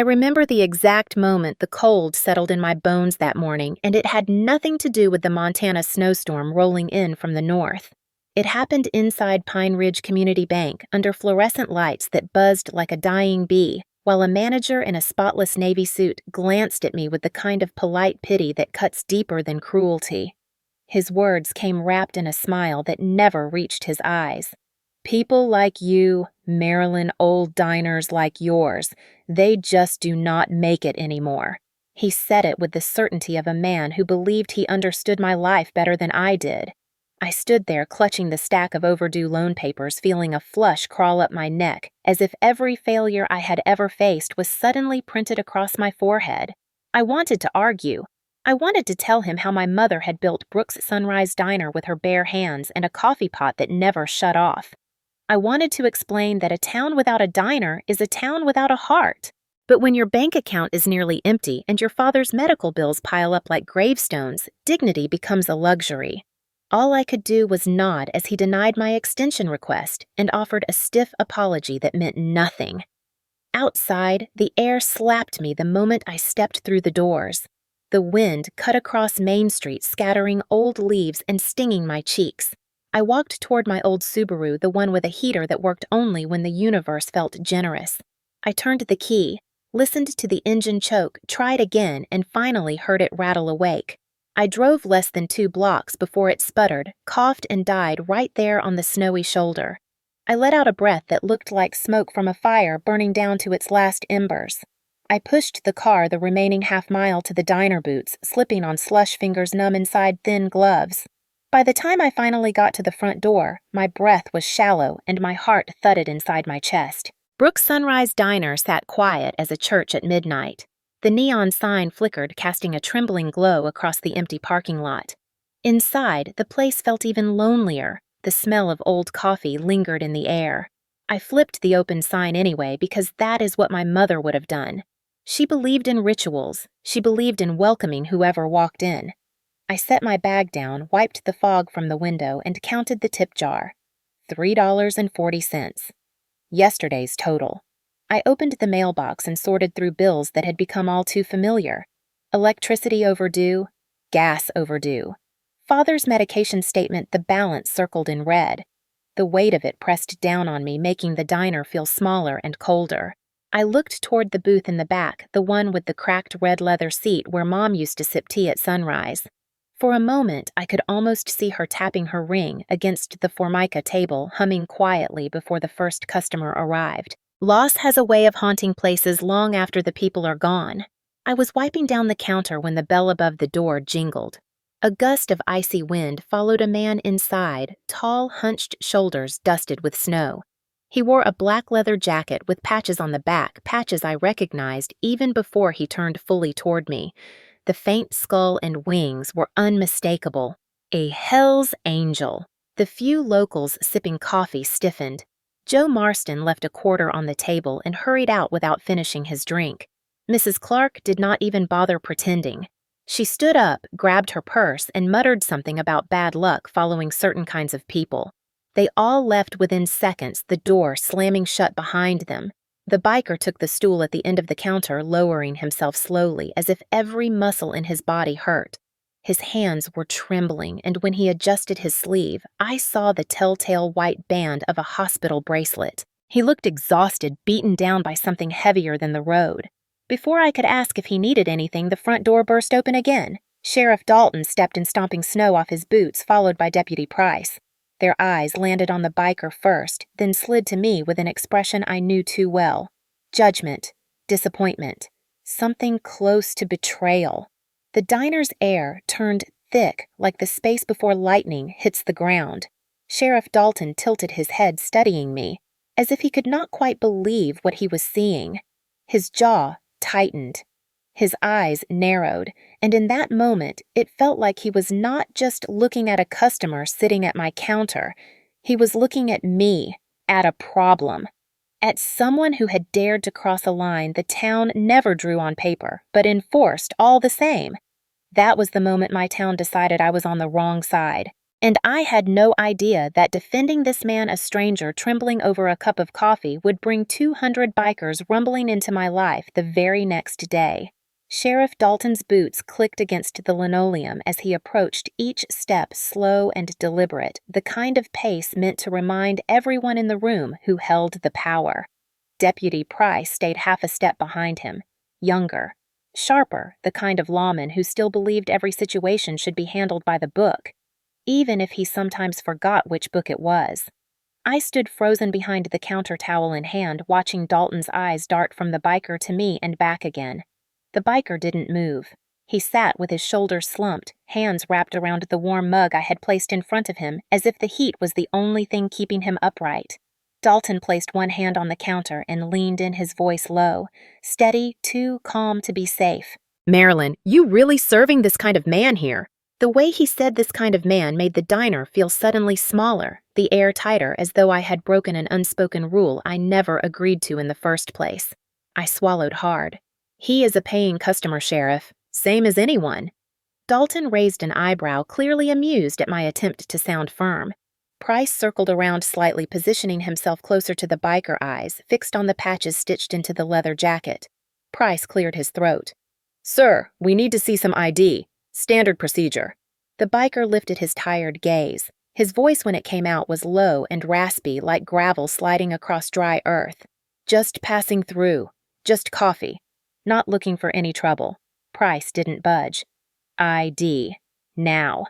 remember the exact moment the cold settled in my bones that morning, and it had nothing to do with the Montana snowstorm rolling in from the north. It happened inside Pine Ridge Community Bank under fluorescent lights that buzzed like a dying bee, while a manager in a spotless navy suit glanced at me with the kind of polite pity that cuts deeper than cruelty. His words came wrapped in a smile that never reached his eyes. "People like you, Maryland old diners like yours, they just do not make it anymore." He said it with the certainty of a man who believed he understood my life better than I did. I stood there clutching the stack of overdue loan papers, feeling a flush crawl up my neck, as if every failure I had ever faced was suddenly printed across my forehead. I wanted to argue. I wanted to tell him how my mother had built Brooks Sunrise Diner with her bare hands and a coffee pot that never shut off. I wanted to explain that a town without a diner is a town without a heart. But when your bank account is nearly empty and your father's medical bills pile up like gravestones, dignity becomes a luxury. All I could do was nod as he denied my extension request and offered a stiff apology that meant nothing. Outside, the air slapped me the moment I stepped through the doors. The wind cut across Main Street, scattering old leaves and stinging my cheeks. I walked toward my old Subaru, the one with a heater that worked only when the universe felt generous. I turned the key, listened to the engine choke, tried again, and finally heard it rattle awake. I drove less than 2 blocks before it sputtered, coughed, and died right there on the snowy shoulder. I let out a breath that looked like smoke from a fire burning down to its last embers. I pushed the car the remaining half-mile to the diner boots, slipping on slush fingers numb inside thin gloves. By the time I finally got to the front door, my breath was shallow and my heart thudded inside my chest. Brooks Sunrise Diner sat quiet as a church at midnight. The neon sign flickered, casting a trembling glow across the empty parking lot. Inside, the place felt even lonelier. The smell of old coffee lingered in the air. I flipped the open sign anyway because that is what my mother would have done. She believed in rituals. She believed in welcoming whoever walked in. I set my bag down, wiped the fog from the window, and counted the tip jar. $3.40. Yesterday's total. I opened the mailbox and sorted through bills that had become all too familiar. Electricity overdue, gas overdue. Father's medication statement, the balance circled in red. The weight of it pressed down on me, making the diner feel smaller and colder. I looked toward the booth in the back, the one with the cracked red leather seat where Mom used to sip tea at sunrise. For a moment, I could almost see her tapping her ring against the Formica table, humming quietly before the first customer arrived. Loss has a way of haunting places long after the people are gone. I was wiping down the counter when the bell above the door jingled. A gust of icy wind followed a man inside, tall, hunched shoulders dusted with snow. He wore a black leather jacket with patches on the back, patches I recognized even before he turned fully toward me. The faint skull and wings were unmistakable. A Hell's Angel. The few locals sipping coffee stiffened. Joe Marston left a quarter on the table and hurried out without finishing his drink. Mrs. Clark did not even bother pretending. She stood up, grabbed her purse, and muttered something about bad luck following certain kinds of people. They all left within seconds, the door slamming shut behind them. The biker took the stool at the end of the counter, lowering himself slowly, as if every muscle in his body hurt. His hands were trembling, and when he adjusted his sleeve, I saw the telltale white band of a hospital bracelet. He looked exhausted, beaten down by something heavier than the road. Before I could ask if he needed anything, the front door burst open again. Sheriff Dalton stepped in, stomping snow off his boots, followed by Deputy Price. Their eyes landed on the biker first, then slid to me with an expression I knew too well. Judgment, disappointment, something close to betrayal. The diner's air turned thick like the space before lightning hits the ground. Sheriff Dalton tilted his head, studying me, as if he could not quite believe what he was seeing. His jaw tightened. His eyes narrowed, and in that moment, it felt like he was not just looking at a customer sitting at my counter. He was looking at me, at a problem. At someone who had dared to cross a line the town never drew on paper, but enforced all the same. That was the moment my town decided I was on the wrong side. And I had no idea that defending this man, a stranger trembling over a cup of coffee, would bring 200 bikers rumbling into my life the very next day. Sheriff Dalton's boots clicked against the linoleum as he approached, each step slow and deliberate, the kind of pace meant to remind everyone in the room who held the power. Deputy Price stayed half a step behind him, younger, sharper, the kind of lawman who still believed every situation should be handled by the book, even if he sometimes forgot which book it was. I stood frozen behind the counter, towel in hand, watching Dalton's eyes dart from the biker to me and back again. The biker didn't move. He sat with his shoulders slumped, hands wrapped around the warm mug I had placed in front of him, as if the heat was the only thing keeping him upright. Dalton placed one hand on the counter and leaned in, his voice low, steady, too calm to be safe. "Marilyn, you really serving this kind of man here?" The way he said "this kind of man" made the diner feel suddenly smaller, the air tighter, as though I had broken an unspoken rule I never agreed to in the first place. I swallowed hard. "He is a paying customer, Sheriff. Same as anyone." Dalton raised an eyebrow, clearly amused at my attempt to sound firm. Price circled around slightly, positioning himself closer to the biker, eyes fixed on the patches stitched into the leather jacket. Price cleared his throat. "Sir, we need to see some ID. Standard procedure." The biker lifted his tired gaze. His voice, when it came out, was low and raspy, like gravel sliding across dry earth. "Just passing through. Just coffee. Not looking for any trouble." Price didn't budge. "ID. Now."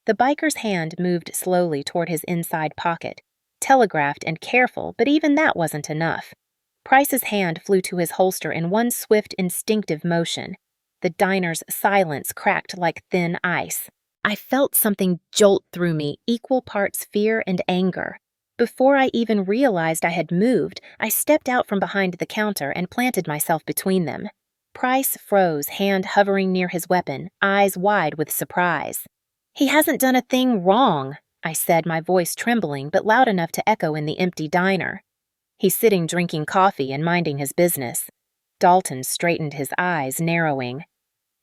The biker's hand moved slowly toward his inside pocket. Telegraphed and careful, but even that wasn't enough. Price's hand flew to his holster in one swift, instinctive motion. The diner's silence cracked like thin ice. I felt something jolt through me, equal parts fear and anger. Before I even realized I had moved, I stepped out from behind the counter and planted myself between them. Price froze, hand hovering near his weapon, eyes wide with surprise. "He hasn't done a thing wrong," I said, my voice trembling but loud enough to echo in the empty diner. "He's sitting drinking coffee and minding his business." Dalton straightened, his eyes narrowing.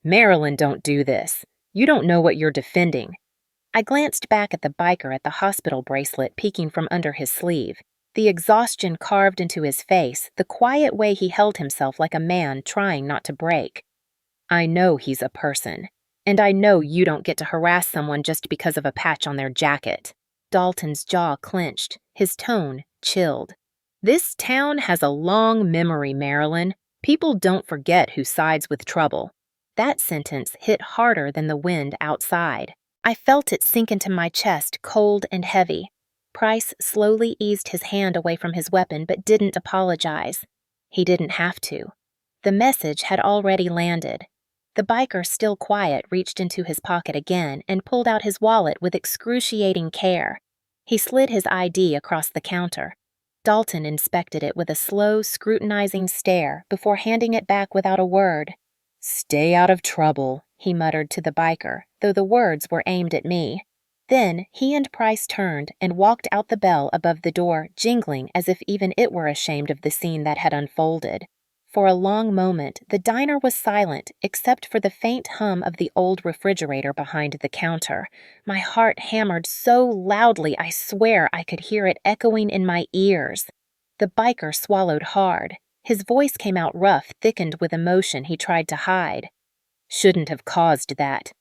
"Marilyn, don't do this. You don't know what you're defending." I glanced back at the biker, at the hospital bracelet peeking from under his sleeve, the exhaustion carved into his face, the quiet way he held himself like a man trying not to break. "I know he's a person. And I know you don't get to harass someone just because of a patch on their jacket." Dalton's jaw clenched, his tone chilled. "This town has a long memory, Marilyn. People don't forget who sides with trouble." That sentence hit harder than the wind outside. I felt it sink into my chest, cold and heavy. Price slowly eased his hand away from his weapon but didn't apologize. He didn't have to. The message had already landed. The biker, still quiet, reached into his pocket again and pulled out his wallet with excruciating care. He slid his ID across the counter. Dalton inspected it with a slow, scrutinizing stare before handing it back without a word. "Stay out of trouble," he muttered to the biker, though the words were aimed at me. Then he and Price turned and walked out the bell above the door, jingling as if even it were ashamed of the scene that had unfolded. For a long moment, the diner was silent, except for the faint hum of the old refrigerator behind the counter. My heart hammered so loudly I swear I could hear it echoing in my ears. The biker swallowed hard. His voice came out rough, thickened with emotion he tried to hide. "Shouldn't have caused that.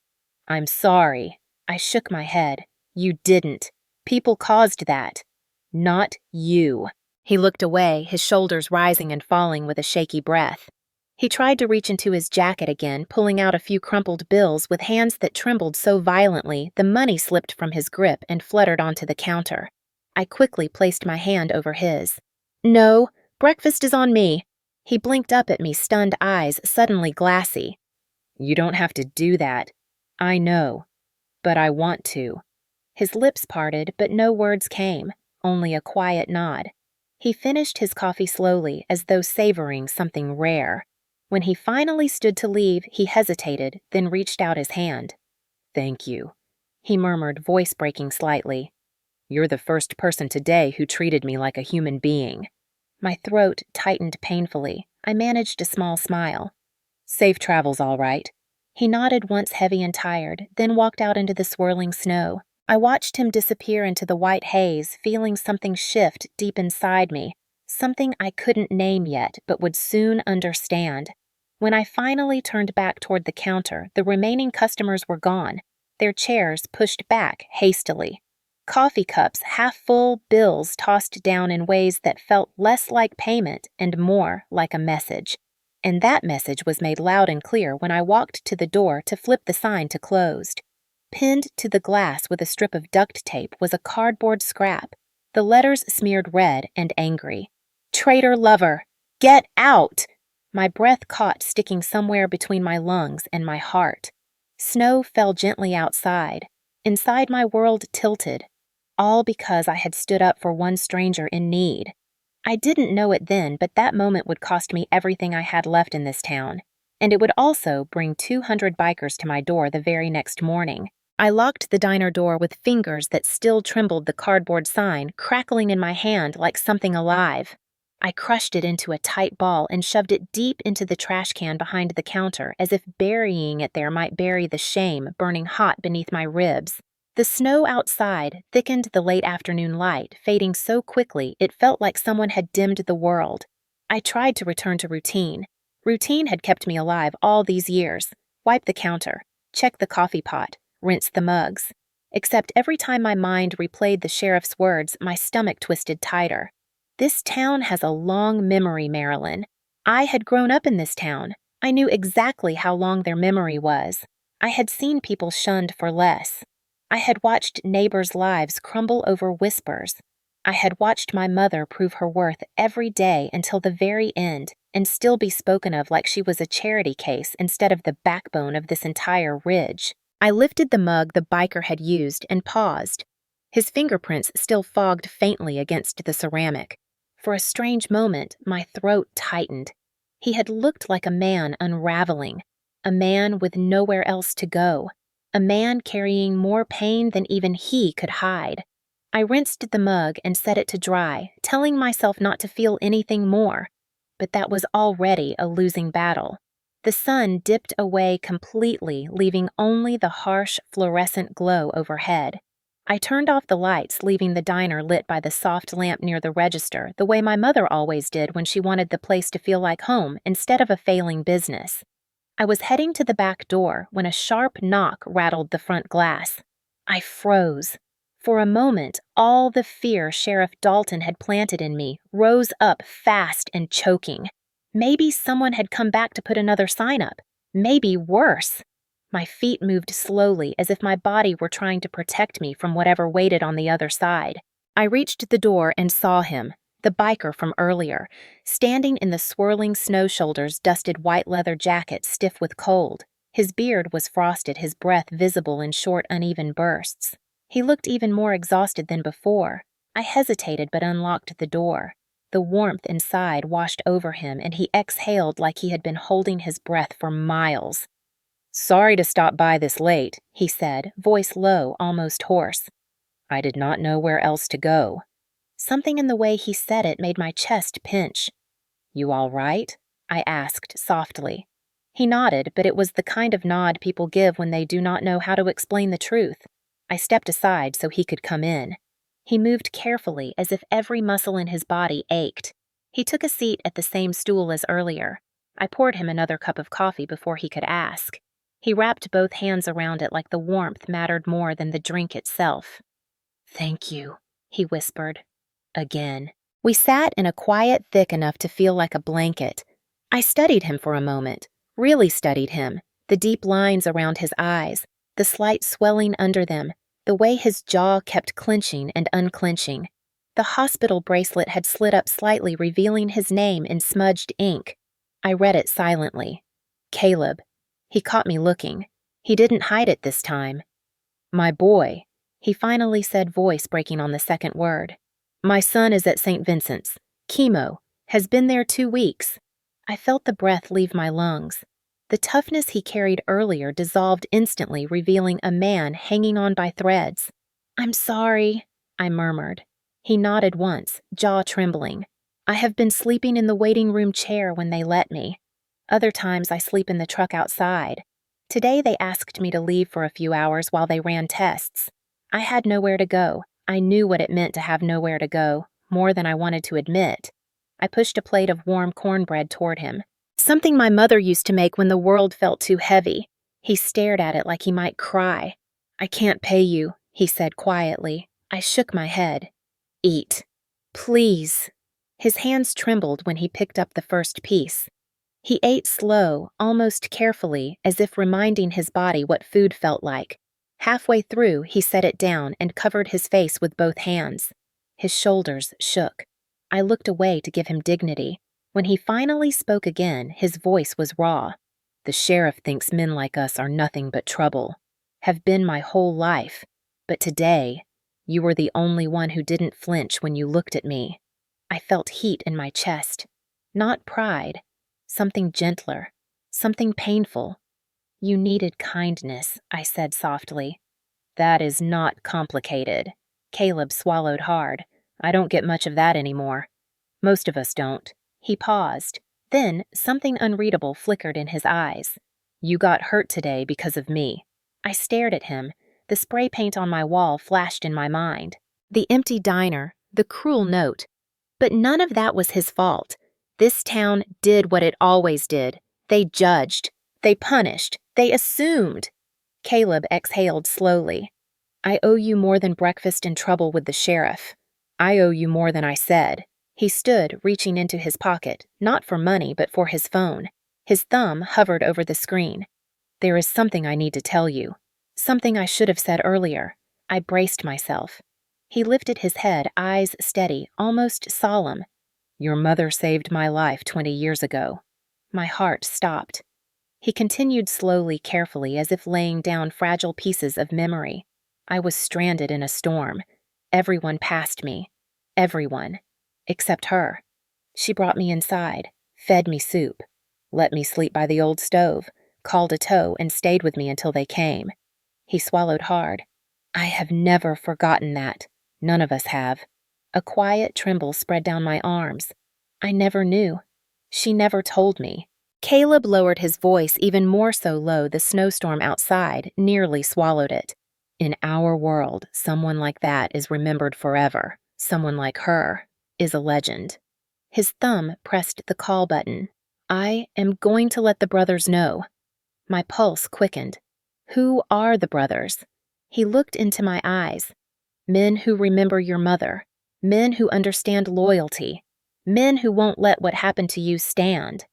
I'm sorry." I shook my head. "You didn't. People caused that. Not you." He looked away, his shoulders rising and falling with a shaky breath. He tried to reach into his jacket again, pulling out a few crumpled bills with hands that trembled so violently the money slipped from his grip and fluttered onto the counter. I quickly placed my hand over his. "No, breakfast is on me." He blinked up at me, stunned eyes suddenly glassy. "You don't have to do that. I know. But I want to." His lips parted, but no words came, only a quiet nod. He finished his coffee slowly, as though savoring something rare. When he finally stood to leave, he hesitated, then reached out his hand. "Thank you," he murmured, voice breaking slightly. "You're the first person today who treated me like a human being." My throat tightened painfully. I managed a small smile. "Safe travels, all right." He nodded once, heavy and tired, then walked out into the swirling snow. I watched him disappear into the white haze, feeling something shift deep inside me, something I couldn't name yet but would soon understand. When I finally turned back toward the counter, the remaining customers were gone, their chairs pushed back hastily. Coffee cups, half full, bills tossed down in ways that felt less like payment and more like a message. And that message was made loud and clear when I walked to the door to flip the sign to closed. Pinned to the glass with a strip of duct tape was a cardboard scrap, the letters smeared red and angry. "Traitor lover! Get out!" My breath caught sticking somewhere between my lungs and my heart. Snow fell gently outside. Inside my world tilted, all because I had stood up for one stranger in need. I didn't know it then, but that moment would cost me everything I had left in this town, and it would also bring 200 bikers to my door the very next morning. I locked the diner door with fingers that still trembled the cardboard sign, crackling in my hand like something alive. I crushed it into a tight ball and shoved it deep into the trash can behind the counter, as if burying it there might bury the shame burning hot beneath my ribs. The snow outside thickened the late afternoon light, fading so quickly it felt like someone had dimmed the world. I tried to return to routine. Routine had kept me alive all these years. Wipe the counter, check the coffee pot, rinse the mugs. Except every time my mind replayed the sheriff's words, my stomach twisted tighter. This town has a long memory, Marilyn. I had grown up in this town. I knew exactly how long their memory was. I had seen people shunned for less. I had watched neighbors' lives crumble over whispers. I had watched my mother prove her worth every day until the very end and still be spoken of like she was a charity case instead of the backbone of this entire ridge. I lifted the mug the biker had used and paused. His fingerprints still fogged faintly against the ceramic. For a strange moment, my throat tightened. He had looked like a man unraveling, a man with nowhere else to go, a man carrying more pain than even he could hide. I rinsed the mug and set it to dry, telling myself not to feel anything more. But that was already a losing battle. The sun dipped away completely, leaving only the harsh, fluorescent glow overhead. I turned off the lights, leaving the diner lit by the soft lamp near the register, the way my mother always did when she wanted the place to feel like home instead of a failing business. I was heading to the back door when a sharp knock rattled the front glass. I froze. For a moment, all the fear Sheriff Dalton had planted in me rose up fast and choking. Maybe someone had come back to put another sign up. Maybe worse. My feet moved slowly as if my body were trying to protect me from whatever waited on the other side. I reached the door and saw him, the biker from earlier, standing in the swirling snow shoulders dusted white leather jacket stiff with cold. His beard was frosted, his breath visible in short, uneven bursts. He looked even more exhausted than before. I hesitated but unlocked the door. The warmth inside washed over him, and he exhaled like he had been holding his breath for miles. "Sorry to stop by this late," he said, voice low, almost hoarse. "I did not know where else to go." Something in the way he said it made my chest pinch. "You all right?" I asked softly. He nodded, but it was the kind of nod people give when they do not know how to explain the truth. I stepped aside so he could come in. He moved carefully, as if every muscle in his body ached. He took a seat at the same stool as earlier. I poured him another cup of coffee before he could ask. He wrapped both hands around it like the warmth mattered more than the drink itself. "Thank you," he whispered. Again. We sat in a quiet thick enough to feel like a blanket. I studied him for a moment, really studied him, the deep lines around his eyes, the slight swelling under them, the way his jaw kept clenching and unclenching. The hospital bracelet had slid up slightly, revealing his name in smudged ink. I read it silently. Caleb. He caught me looking. He didn't hide it this time. "My boy," he finally said, voice breaking on the second word. "My son is at St. Vincent's. Chemo. Has been there 2 weeks." I felt the breath leave my lungs. The toughness he carried earlier dissolved instantly, revealing a man hanging on by threads. "I'm sorry," I murmured. He nodded once, jaw trembling. "I have been sleeping in the waiting room chair when they let me. Other times I sleep in the truck outside. Today they asked me to leave for a few hours while they ran tests. I had nowhere to go. I knew what it meant to have nowhere to go, more than I wanted to admit. I pushed a plate of warm cornbread toward him, something my mother used to make when the world felt too heavy. He stared at it like he might cry. "I can't pay you," he said quietly. I shook my head. "Eat. Please." His hands trembled when he picked up the first piece. He ate slow, almost carefully, as if reminding his body what food felt like. Halfway through, he set it down and covered his face with both hands. His shoulders shook. I looked away to give him dignity. When he finally spoke again, his voice was raw. "The sheriff thinks men like us are nothing but trouble. Have been my whole life. But today, you were the only one who didn't flinch when you looked at me." I felt heat in my chest. Not pride. Something gentler. Something painful. "You needed kindness," I said softly. "That is not complicated." Caleb swallowed hard. "I don't get much of that anymore. Most of us don't." He paused. Then something unreadable flickered in his eyes. "You got hurt today because of me." I stared at him. The spray paint on my wall flashed in my mind. The empty diner, the cruel note. But none of that was his fault. This town did what it always did. They judged. They punished. They assumed. Caleb exhaled slowly. "I owe you more than breakfast and trouble with the sheriff. I owe you more than I said." He stood, reaching into his pocket, not for money, but for his phone. His thumb hovered over the screen. "There is something I need to tell you. Something I should have said earlier." I braced myself. He lifted his head, eyes steady, almost solemn. "Your mother saved my life 20 years ago." My heart stopped. He continued slowly, carefully, as if laying down fragile pieces of memory. "I was stranded in a storm. Everyone passed me. Everyone. Except her. She brought me inside, fed me soup, let me sleep by the old stove, called a tow, and stayed with me until they came." He swallowed hard. "I have never forgotten that. None of us have." A quiet tremble spread down my arms. "I never knew. She never told me." Caleb lowered his voice even more so low the snowstorm outside nearly swallowed it. "In our world, someone like that is remembered forever. Someone like her is a legend." His thumb pressed the call button. "I am going to let the brothers know." My pulse quickened. Who are the brothers? He looked into my eyes. Men who remember your mother. Men who understand loyalty. Men who won't let what happened to you stand.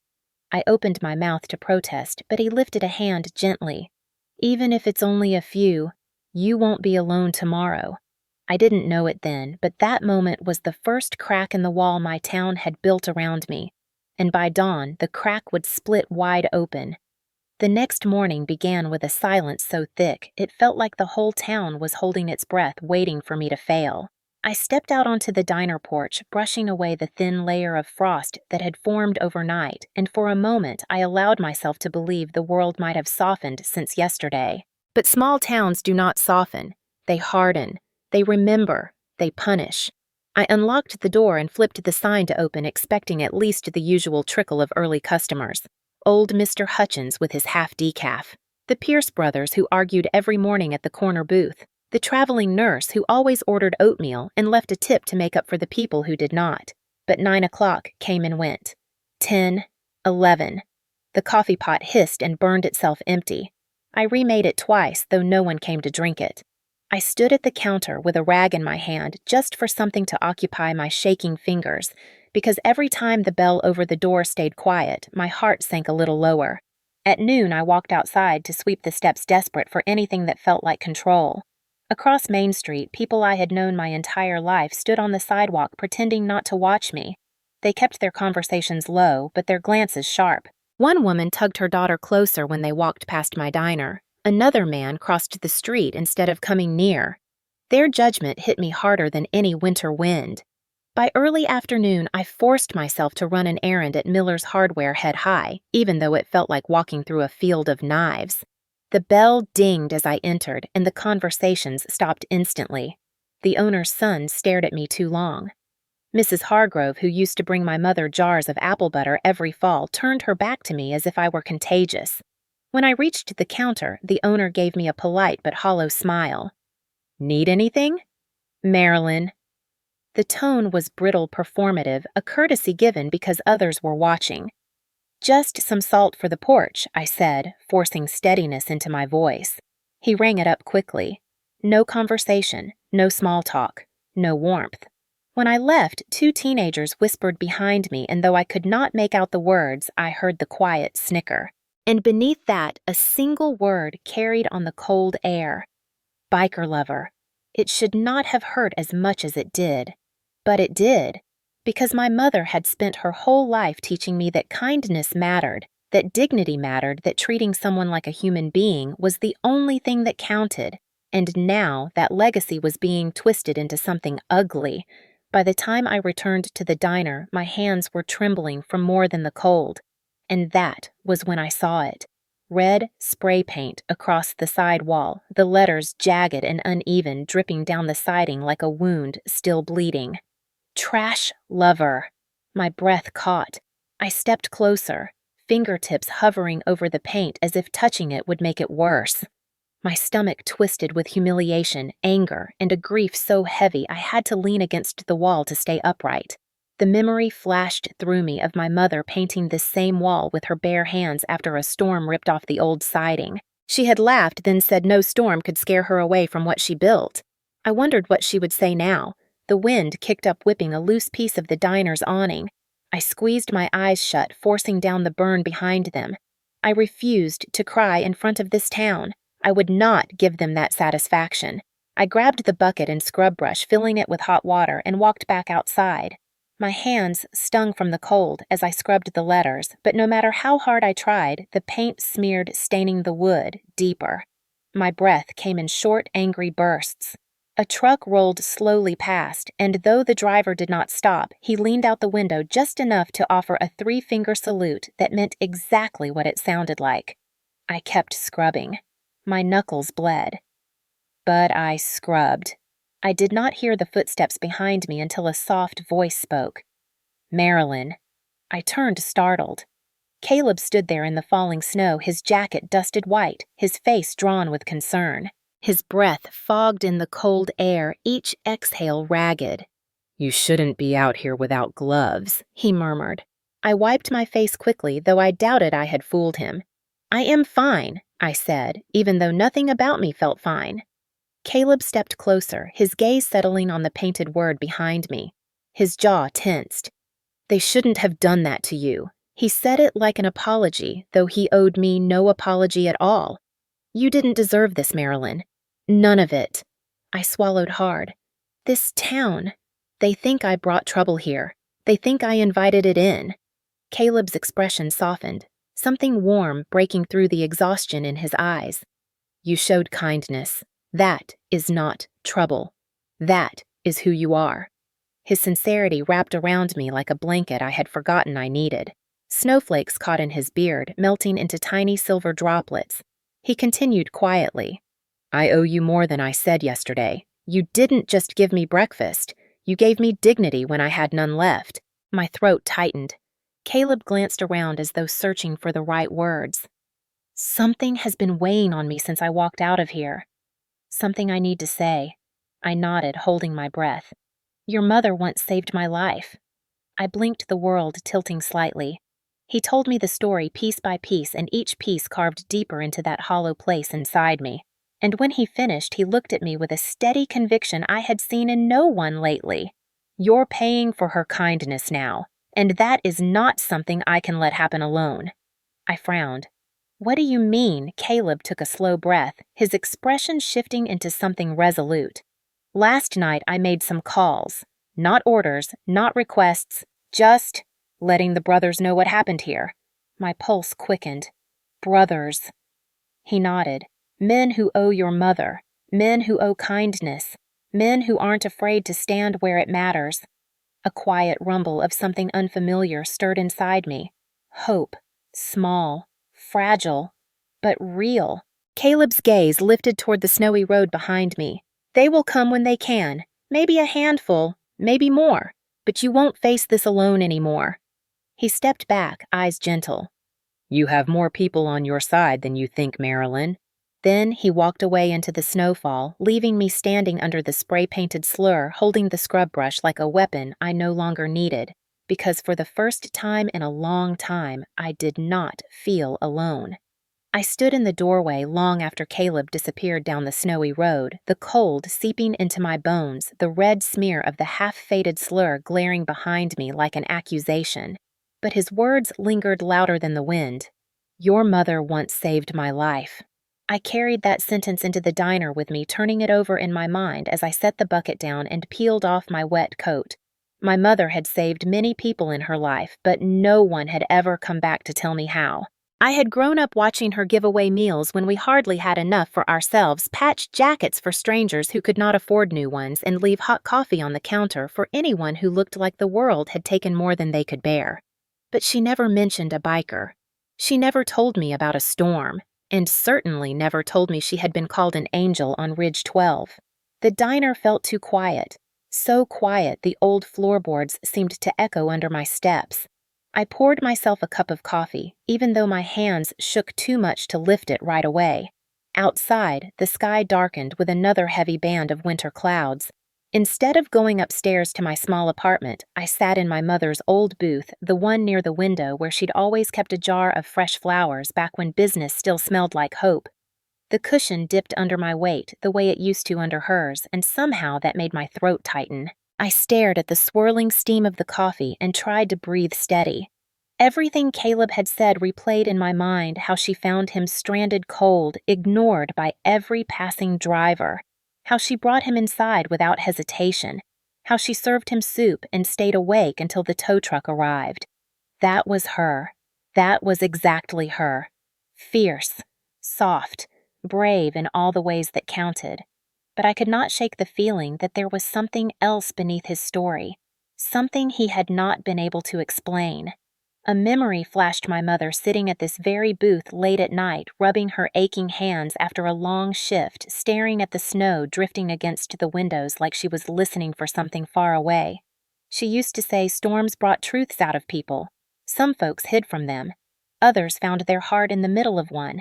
I opened my mouth to protest, but he lifted a hand gently. "Even if it's only a few, you won't be alone tomorrow." I didn't know it then, but that moment was the first crack in the wall my town had built around me, and by dawn the crack would split wide open. The next morning began with a silence so thick it felt like the whole town was holding its breath waiting for me to fail. I stepped out onto the diner porch, brushing away the thin layer of frost that had formed overnight, and for a moment I allowed myself to believe the world might have softened since yesterday. But small towns do not soften. They harden. They remember. They punish. I unlocked the door and flipped the sign to open, expecting at least the usual trickle of early customers. Old Mr. Hutchins with his half decaf. The Pierce brothers who argued every morning at the corner booth. The traveling nurse who always ordered oatmeal and left a tip to make up for the people who did not. But 9 o'clock came and went. 10, 11. The coffee pot hissed and burned itself empty. I remade it twice, though no one came to drink it. I stood at the counter with a rag in my hand just for something to occupy my shaking fingers, because every time the bell over the door stayed quiet, my heart sank a little lower. At noon, I walked outside to sweep the steps, desperate for anything that felt like control. Across Main Street, people I had known my entire life stood on the sidewalk pretending not to watch me. They kept their conversations low, but their glances sharp. One woman tugged her daughter closer when they walked past my diner. Another man crossed the street instead of coming near. Their judgment hit me harder than any winter wind. By early afternoon, I forced myself to run an errand at Miller's Hardware head high, even though it felt like walking through a field of knives. The bell dinged as I entered, and the conversations stopped instantly. The owner's son stared at me too long. Mrs. Hargrove, who used to bring my mother jars of apple butter every fall, turned her back to me as if I were contagious. When I reached the counter, the owner gave me a polite but hollow smile. Need anything? Marilyn. The tone was brittle performative, a courtesy given because others were watching. Just some salt for the porch, I said, forcing steadiness into my voice. He rang it up quickly. No conversation, no small talk, no warmth. When I left, two teenagers whispered behind me, and though I could not make out the words, I heard the quiet snicker. And beneath that, a single word carried on the cold air. Biker lover. It should not have hurt as much as it did. But it did, because my mother had spent her whole life teaching me that kindness mattered, that dignity mattered, that treating someone like a human being was the only thing that counted, and now that legacy was being twisted into something ugly. By the time I returned to the diner, my hands were trembling from more than the cold, and that was when I saw it. Red spray paint across the side wall, the letters jagged and uneven, dripping down the siding like a wound still bleeding. Trash lover. My breath caught. I stepped closer, fingertips hovering over the paint as if touching it would make it worse. My stomach twisted with humiliation, anger, and a grief so heavy I had to lean against the wall to stay upright. The memory flashed through me of my mother painting this same wall with her bare hands after a storm ripped off the old siding. She had laughed, then said no storm could scare her away from what she built. I wondered what she would say now. The wind kicked up, whipping a loose piece of the diner's awning. I squeezed my eyes shut, forcing down the burn behind them. I refused to cry in front of this town. I would not give them that satisfaction. I grabbed the bucket and scrub brush, filling it with hot water, and walked back outside. My hands stung from the cold as I scrubbed the letters, but no matter how hard I tried, the paint smeared, staining the wood deeper. My breath came in short, angry bursts. A truck rolled slowly past, and though the driver did not stop, he leaned out the window just enough to offer a three-finger salute that meant exactly what it sounded like. I kept scrubbing. My knuckles bled. But I scrubbed. I did not hear the footsteps behind me until a soft voice spoke. Marilyn. I turned, startled. Caleb stood there in the falling snow, his jacket dusted white, his face drawn with concern. His breath fogged in the cold air, each exhale ragged. You shouldn't be out here without gloves, he murmured. I wiped my face quickly, though I doubted I had fooled him. I am fine, I said, even though nothing about me felt fine. Caleb stepped closer, his gaze settling on the painted word behind me. His jaw tensed. They shouldn't have done that to you. He said it like an apology, though he owed me no apology at all. You didn't deserve this, Marilyn. None of it. I swallowed hard. This town. They think I brought trouble here. They think I invited it in. Caleb's expression softened, something warm breaking through the exhaustion in his eyes. You showed kindness. That is not trouble. That is who you are. His sincerity wrapped around me like a blanket I had forgotten I needed. Snowflakes caught in his beard, melting into tiny silver droplets. He continued quietly. I owe you more than I said yesterday. You didn't just give me breakfast. You gave me dignity when I had none left. My throat tightened. Caleb glanced around as though searching for the right words. Something has been weighing on me since I walked out of here. Something I need to say. I nodded, holding my breath. Your mother once saved my life. I blinked, the world tilting slightly. He told me the story piece by piece, and each piece carved deeper into that hollow place inside me. And when he finished, he looked at me with a steady conviction I had seen in no one lately. You're paying for her kindness now, and that is not something I can let happen alone. I frowned. What do you mean? Caleb took a slow breath, his expression shifting into something resolute. Last night I made some calls. Not orders, not requests, just letting the brothers know what happened here. My pulse quickened. Brothers. He nodded. Men who owe your mother. Men who owe kindness. Men who aren't afraid to stand where it matters. A quiet rumble of something unfamiliar stirred inside me. Hope. Small. Fragile. But real. Caleb's gaze lifted toward the snowy road behind me. They will come when they can. Maybe a handful. Maybe more. But you won't face this alone anymore. He stepped back, eyes gentle. You have more people on your side than you think, Marilyn. Then he walked away into the snowfall, leaving me standing under the spray-painted slur, holding the scrub brush like a weapon I no longer needed, because for the first time in a long time, I did not feel alone. I stood in the doorway long after Caleb disappeared down the snowy road, the cold seeping into my bones, the red smear of the half-faded slur glaring behind me like an accusation. But his words lingered louder than the wind. "Your mother once saved my life." I carried that sentence into the diner with me, turning it over in my mind as I set the bucket down and peeled off my wet coat. My mother had saved many people in her life, but no one had ever come back to tell me how. I had grown up watching her give away meals when we hardly had enough for ourselves, patch jackets for strangers who could not afford new ones, and leave hot coffee on the counter for anyone who looked like the world had taken more than they could bear. But she never mentioned a biker. She never told me about a storm, and certainly never told me she had been called an angel on Ridge 12. The diner felt too quiet, so quiet the old floorboards seemed to echo under my steps. I poured myself a cup of coffee, even though my hands shook too much to lift it right away. Outside, the sky darkened with another heavy band of winter clouds. Instead of going upstairs to my small apartment, I sat in my mother's old booth, the one near the window where she'd always kept a jar of fresh flowers back when business still smelled like hope. The cushion dipped under my weight the way it used to under hers, and somehow that made my throat tighten. I stared at the swirling steam of the coffee and tried to breathe steady. Everything Caleb had said replayed in my mind, how she found him stranded cold, ignored by every passing driver, how she brought him inside without hesitation, how she served him soup and stayed awake until the tow truck arrived. That was her. That was exactly her. Fierce, soft, brave in all the ways that counted. But I could not shake the feeling that there was something else beneath his story, something he had not been able to explain. A memory flashed my mother sitting at this very booth late at night, rubbing her aching hands after a long shift, staring at the snow drifting against the windows like she was listening for something far away. She used to say storms brought truths out of people. Some folks hid from them. Others found their heart in the middle of one.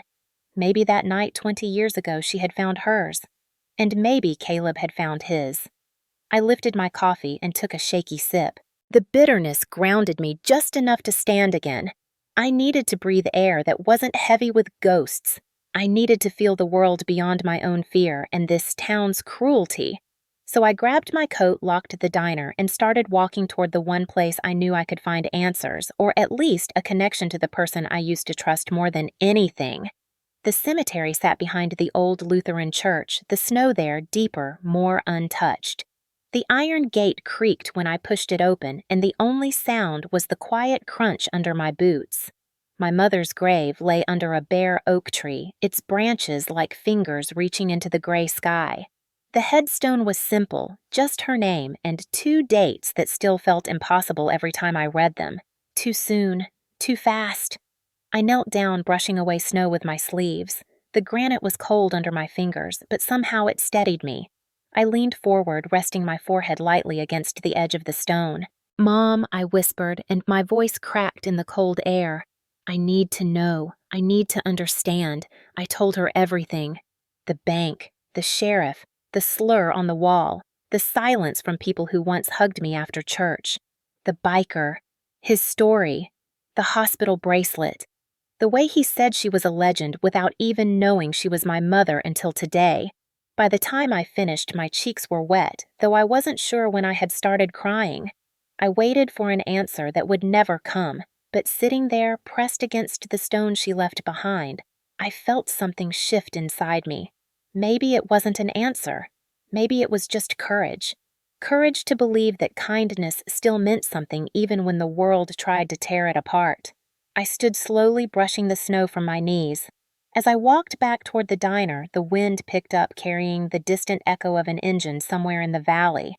Maybe that night 20 years ago she had found hers. And maybe Caleb had found his. I lifted my coffee and took a shaky sip. The bitterness grounded me just enough to stand again. I needed to breathe air that wasn't heavy with ghosts. I needed to feel the world beyond my own fear and this town's cruelty. So I grabbed my coat, locked the diner, and started walking toward the one place I knew I could find answers, or at least a connection to the person I used to trust more than anything. The cemetery sat behind the old Lutheran church, the snow there deeper, more untouched. The iron gate creaked when I pushed it open, and the only sound was the quiet crunch under my boots. My mother's grave lay under a bare oak tree, its branches like fingers reaching into the gray sky. The headstone was simple, just her name and 2 dates that still felt impossible every time I read them. Too soon, too fast. I knelt down, brushing away snow with my sleeves. The granite was cold under my fingers, but somehow it steadied me. I leaned forward, resting my forehead lightly against the edge of the stone. "Mom," I whispered, and my voice cracked in the cold air. "I need to know. I need to understand." I told her everything. The bank, the sheriff, the slur on the wall, the silence from people who once hugged me after church, the biker, his story, the hospital bracelet. The way he said she was a legend without even knowing she was my mother until today. By the time I finished, my cheeks were wet, though I wasn't sure when I had started crying. I waited for an answer that would never come, but sitting there, pressed against the stone she left behind, I felt something shift inside me. Maybe it wasn't an answer. Maybe it was just courage. Courage to believe that kindness still meant something even when the world tried to tear it apart. I stood slowly brushing the snow from my knees. As I walked back toward the diner, the wind picked up, carrying the distant echo of an engine somewhere in the valley.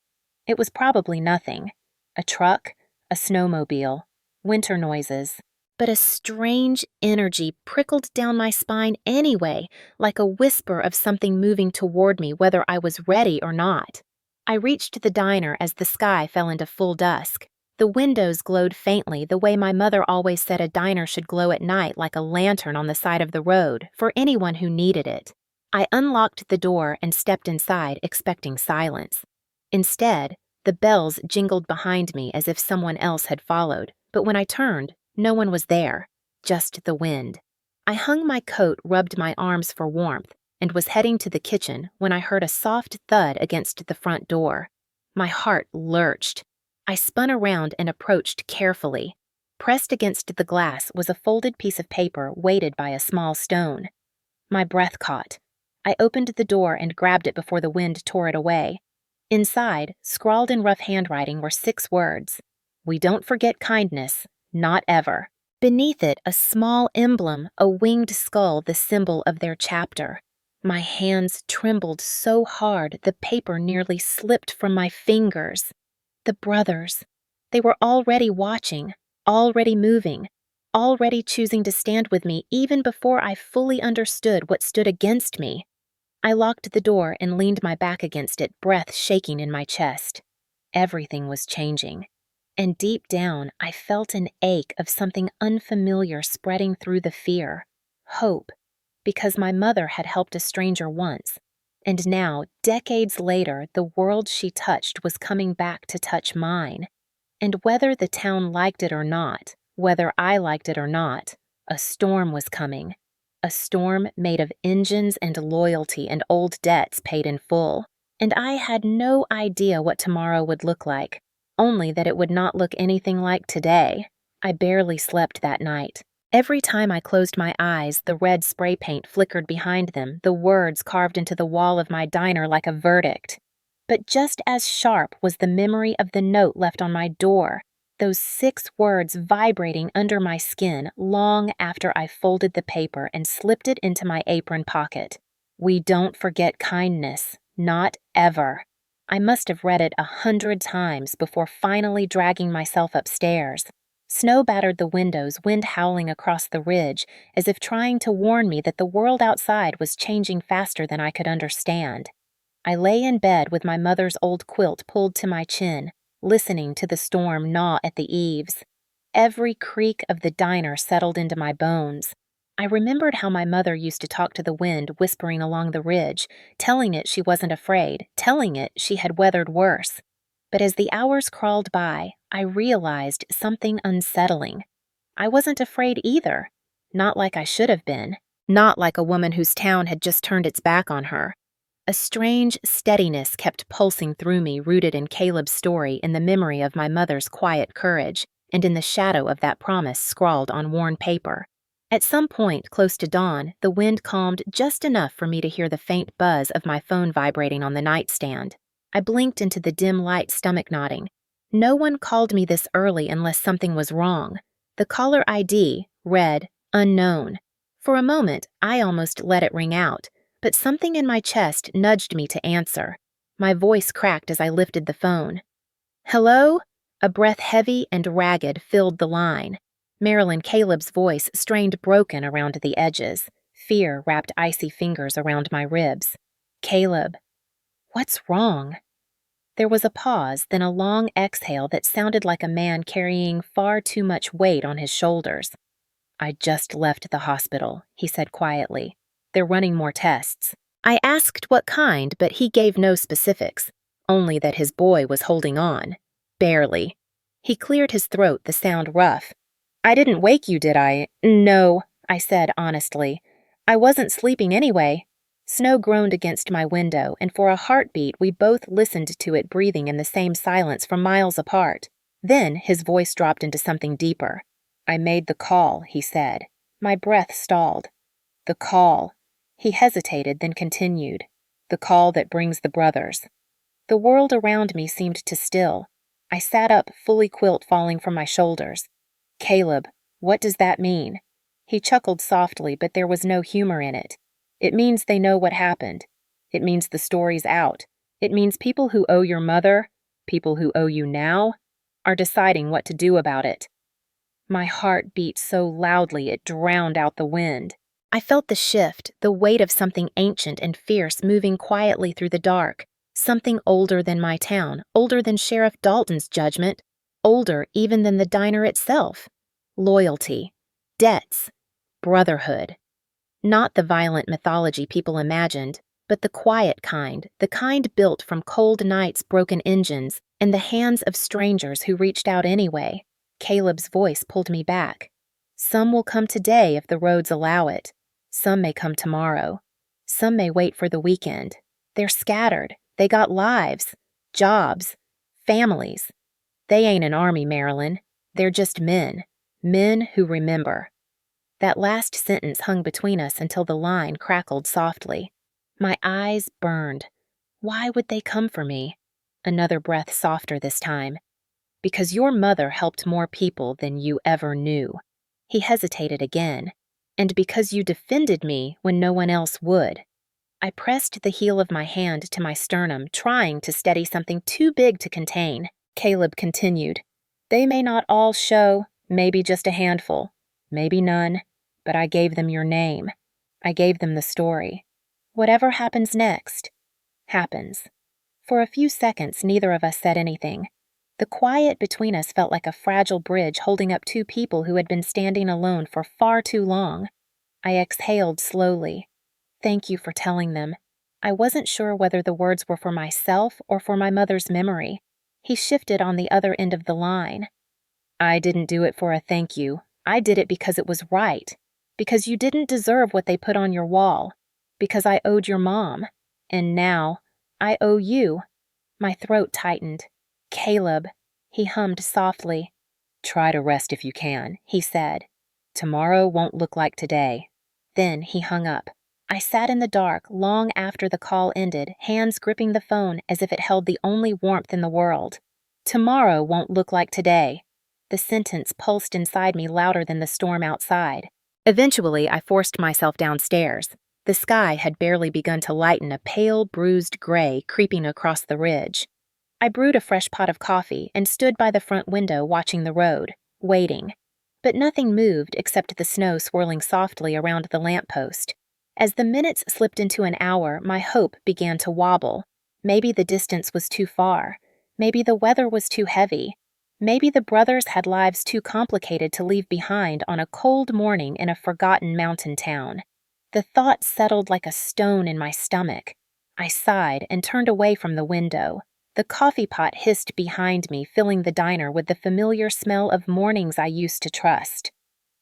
It was probably nothing. A truck, a snowmobile, winter noises. But a strange energy prickled down my spine anyway, like a whisper of something moving toward me whether I was ready or not. I reached the diner as the sky fell into full dusk. The windows glowed faintly the way my mother always said a diner should glow at night, like a lantern on the side of the road, for anyone who needed it. I unlocked the door and stepped inside, expecting silence. Instead, the bells jingled behind me as if someone else had followed, but when I turned, no one was there, just the wind. I hung my coat, rubbed my arms for warmth, and was heading to the kitchen when I heard a soft thud against the front door. My heart lurched. I spun around and approached carefully. Pressed against the glass was a folded piece of paper weighted by a small stone. My breath caught. I opened the door and grabbed it before the wind tore it away. Inside, scrawled in rough handwriting, were 6 words. "We don't forget kindness, not ever." Beneath it, a small emblem, a winged skull, the symbol of their chapter. My hands trembled so hard the paper nearly slipped from my fingers. The brothers. They were already watching, already moving, already choosing to stand with me even before I fully understood what stood against me. I locked the door and leaned my back against it, breath shaking in my chest. Everything was changing. And deep down, I felt an ache of something unfamiliar spreading through the fear. Hope. Because my mother had helped a stranger once. And now, decades later, the world she touched was coming back to touch mine. And whether the town liked it or not, whether I liked it or not, a storm was coming. A storm made of engines and loyalty and old debts paid in full. And I had no idea what tomorrow would look like, only that it would not look anything like today. I barely slept that night. Every time I closed my eyes, the red spray paint flickered behind them, the words carved into the wall of my diner like a verdict. But just as sharp was the memory of the note left on my door, those 6 words vibrating under my skin long after I folded the paper and slipped it into my apron pocket. "We don't forget kindness, not ever." I must have read it 100 times before finally dragging myself upstairs. Snow battered the windows, wind howling across the ridge, as if trying to warn me that the world outside was changing faster than I could understand. I lay in bed with my mother's old quilt pulled to my chin, listening to the storm gnaw at the eaves. Every creak of the diner settled into my bones. I remembered how my mother used to talk to the wind whispering along the ridge, telling it she wasn't afraid, telling it she had weathered worse. But as the hours crawled by, I realized something unsettling. I wasn't afraid either. Not like I should have been. Not like a woman whose town had just turned its back on her. A strange steadiness kept pulsing through me, rooted in Caleb's story, in the memory of my mother's quiet courage, and in the shadow of that promise scrawled on worn paper. At some point, close to dawn, the wind calmed just enough for me to hear the faint buzz of my phone vibrating on the nightstand. I blinked into the dim light, stomach nodding. No one called me this early unless something was wrong. The caller ID read, "Unknown." For a moment, I almost let it ring out, but something in my chest nudged me to answer. My voice cracked as I lifted the phone. "Hello?" A breath heavy and ragged filled the line. Marilyn Caleb's voice strained broken around the edges. Fear wrapped icy fingers around my ribs. "Caleb, what's wrong?" There was a pause, then a long exhale that sounded like a man carrying far too much weight on his shoulders. "I just left the hospital," he said quietly. "They're running more tests." I asked what kind, but he gave no specifics, only that his boy was holding on. Barely. He cleared his throat, the sound rough. "I didn't wake you, did I?" "No," I said honestly. "I wasn't sleeping anyway." Snow groaned against my window, and for a heartbeat we both listened to it breathing in the same silence from miles apart. Then his voice dropped into something deeper. "I made the call," he said. My breath stalled. "The call." He hesitated, then continued. "The call that brings the brothers." The world around me seemed to still. I sat up, fully quilt falling from my shoulders. "Caleb, what does that mean?" He chuckled softly, but there was no humor in it. "It means they know what happened. It means the story's out. It means people who owe your mother, people who owe you now, are deciding what to do about it." My heart beat so loudly it drowned out the wind. I felt the shift, the weight of something ancient and fierce moving quietly through the dark, something older than my town, older than Sheriff Dalton's judgment, older even than the diner itself. Loyalty, debts, brotherhood. Not the violent mythology people imagined, but the quiet kind, the kind built from cold nights' broken engines and the hands of strangers who reached out anyway. Caleb's voice pulled me back. Some will come today if the roads allow it. Some may come tomorrow. Some may wait for the weekend. They're scattered. They got lives, jobs, families. They ain't an army, Marilyn. They're just men. Men who remember. That last sentence hung between us until the line crackled softly. My eyes burned. Why would they come for me? Another breath softer this time. Because your mother helped more people than you ever knew. He hesitated again. And because you defended me when no one else would. I pressed the heel of my hand to my sternum, trying to steady something too big to contain. Caleb continued. They may not all show, maybe just a handful, maybe none, but I gave them your name. I gave them the story. Whatever happens next, happens. For a few seconds, neither of us said anything. The quiet between us felt like a fragile bridge holding up two people who had been standing alone for far too long. I exhaled slowly. Thank you for telling them. I wasn't sure whether the words were for myself or for my mother's memory. He shifted on the other end of the line. I didn't do it for a thank you. I did it because it was right. Because you didn't deserve what they put on your wall. Because I owed your mom. And now, I owe you. My throat tightened. Caleb, he hummed softly. Try to rest if you can, he said. Tomorrow won't look like today. Then he hung up. I sat in the dark long after the call ended, hands gripping the phone as if it held the only warmth in the world. Tomorrow won't look like today. The sentence pulsed inside me louder than the storm outside. Eventually, I forced myself downstairs. The sky had barely begun to lighten, a pale, bruised gray creeping across the ridge. I brewed a fresh pot of coffee and stood by the front window watching the road, waiting. But nothing moved except the snow swirling softly around the lamppost. As the minutes slipped into an hour, my hope began to wobble. Maybe the distance was too far. Maybe the weather was too heavy. Maybe the brothers had lives too complicated to leave behind on a cold morning in a forgotten mountain town. The thought settled like a stone in my stomach. I sighed and turned away from the window. The coffee pot hissed behind me, filling the diner with the familiar smell of mornings I used to trust.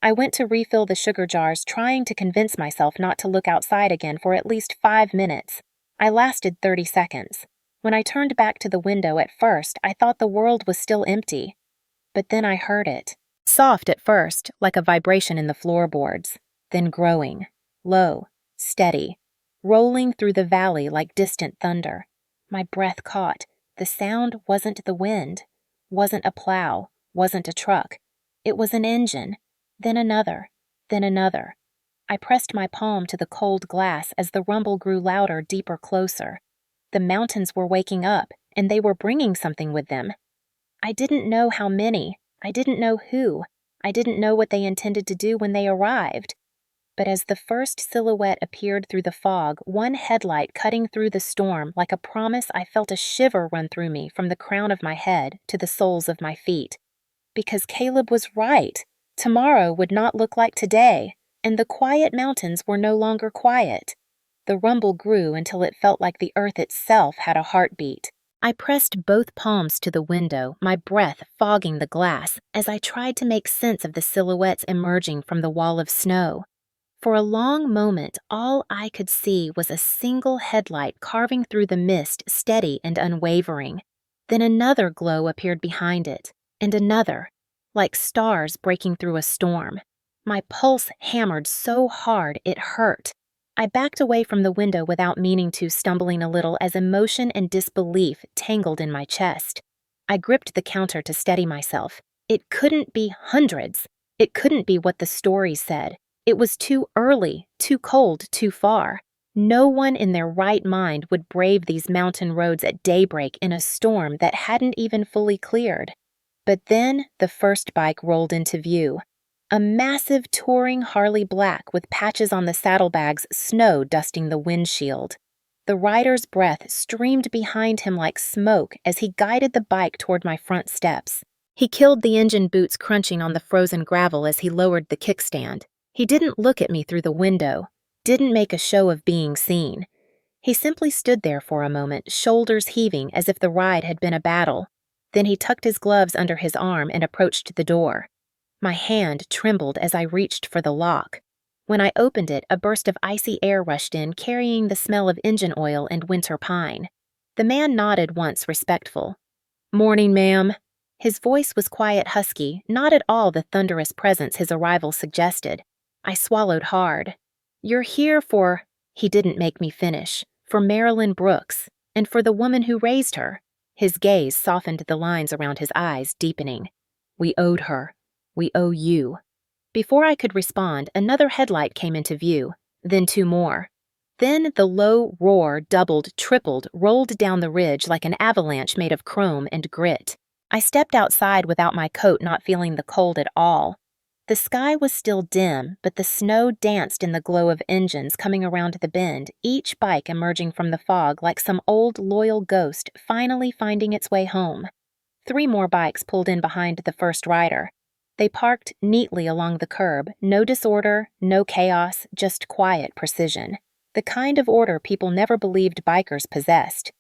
I went to refill the sugar jars, trying to convince myself not to look outside again for at least 5 minutes. I lasted 30 seconds. When I turned back to the window at first, I thought the world was still empty. But then I heard it. Soft at first, like a vibration in the floorboards. Then growing. Low. Steady. Rolling through the valley like distant thunder. My breath caught. The sound wasn't the wind. Wasn't a plow. Wasn't a truck. It was an engine. Then another. Then another. I pressed my palm to the cold glass as the rumble grew louder, deeper, closer. The mountains were waking up, and they were bringing something with them. I didn't know how many. I didn't know who. I didn't know what they intended to do when they arrived. But as the first silhouette appeared through the fog, one headlight cutting through the storm like a promise, I felt a shiver run through me from the crown of my head to the soles of my feet. Because Caleb was right. Tomorrow would not look like today, and the quiet mountains were no longer quiet. The rumble grew until it felt like the earth itself had a heartbeat. I pressed both palms to the window, my breath fogging the glass, as I tried to make sense of the silhouettes emerging from the wall of snow. For a long moment, all I could see was a single headlight carving through the mist, steady and unwavering. Then another glow appeared behind it, and another, like stars breaking through a storm. My pulse hammered so hard it hurt. I backed away from the window without meaning to, stumbling a little as emotion and disbelief tangled in my chest. I gripped the counter to steady myself. It couldn't be hundreds. It couldn't be what the story said. It was too early, too cold, too far. No one in their right mind would brave these mountain roads at daybreak in a storm that hadn't even fully cleared. But then the first bike rolled into view. A massive touring Harley black with patches on the saddlebags, snow dusting the windshield. The rider's breath streamed behind him like smoke as he guided the bike toward my front steps. He killed the engine boots crunching on the frozen gravel as he lowered the kickstand. He didn't look at me through the window. didn't make a show of being seen. He simply stood there for a moment, shoulders heaving as if the ride had been a battle. Then he tucked his gloves under his arm and approached the door. My hand trembled as I reached for the lock. When I opened it, a burst of icy air rushed in, carrying the smell of engine oil and winter pine. The man nodded once, respectful. "Morning, ma'am." His voice was quiet, husky, not at all the thunderous presence his arrival suggested. I swallowed hard. "You're here for—" He didn't make me finish. "For Marilyn Brooks, and for the woman who raised her." His gaze softened, the lines around his eyes deepening. "We owed her. We owe you." Before I could respond, another headlight came into view, then two more. Then the low roar doubled, tripled, rolled down the ridge like an avalanche made of chrome and grit. I stepped outside without my coat, not feeling the cold at all. The sky was still dim, but the snow danced in the glow of engines coming around the bend, each bike emerging from the fog like some old, loyal ghost finally finding its way home. 3 more bikes pulled in behind the first rider. They parked neatly along the curb, no disorder, no chaos, just quiet precision. The kind of order people never believed bikers possessed.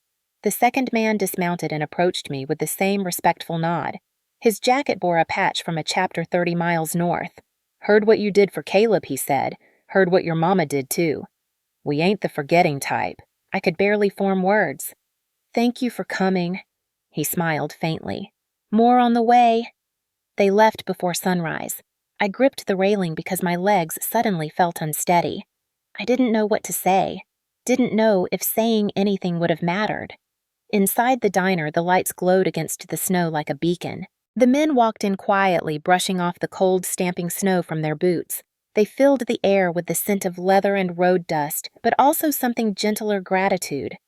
The second man dismounted and approached me with the same respectful nod. His jacket bore a patch from a chapter 30 miles north. "Heard what you did for Caleb," he said. "Heard what your mama did, too. We ain't the forgetting type." I could barely form words. "Thank you for coming." He smiled faintly. "More on the way." They left before sunrise. I gripped the railing because my legs suddenly felt unsteady. I didn't know what to say. Didn't know if saying anything would have mattered. Inside the diner, the lights glowed against the snow like a beacon. The men walked in quietly, brushing off the cold, stamping snow from their boots. They filled the air with the scent of leather and road dust, but also something gentler, gratitude.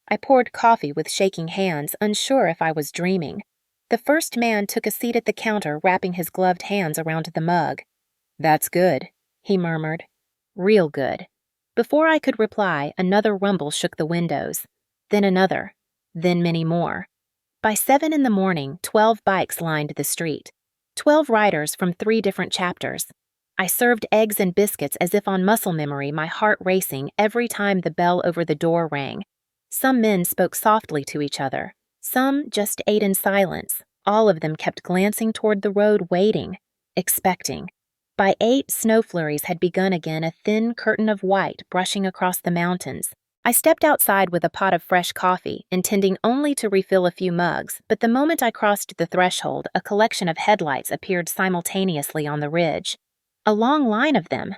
I poured coffee with shaking hands, unsure if I was dreaming. The first man took a seat at the counter, wrapping his gloved hands around the mug. "That's good," he murmured. "Real good." Before I could reply, another rumble shook the windows. Then another. Then many more. By 7 in the morning, 12 bikes lined the street. 12 riders from 3 different chapters. I served eggs and biscuits as if on muscle memory, my heart racing every time the bell over the door rang. Some men spoke softly to each other. Some just ate in silence. All of them kept glancing toward the road, waiting, expecting. By 8, snow flurries had begun again, a thin curtain of white brushing across the mountains. I stepped outside with a pot of fresh coffee, intending only to refill a few mugs, but the moment I crossed the threshold, a collection of headlights appeared simultaneously on the ridge. A long line of them.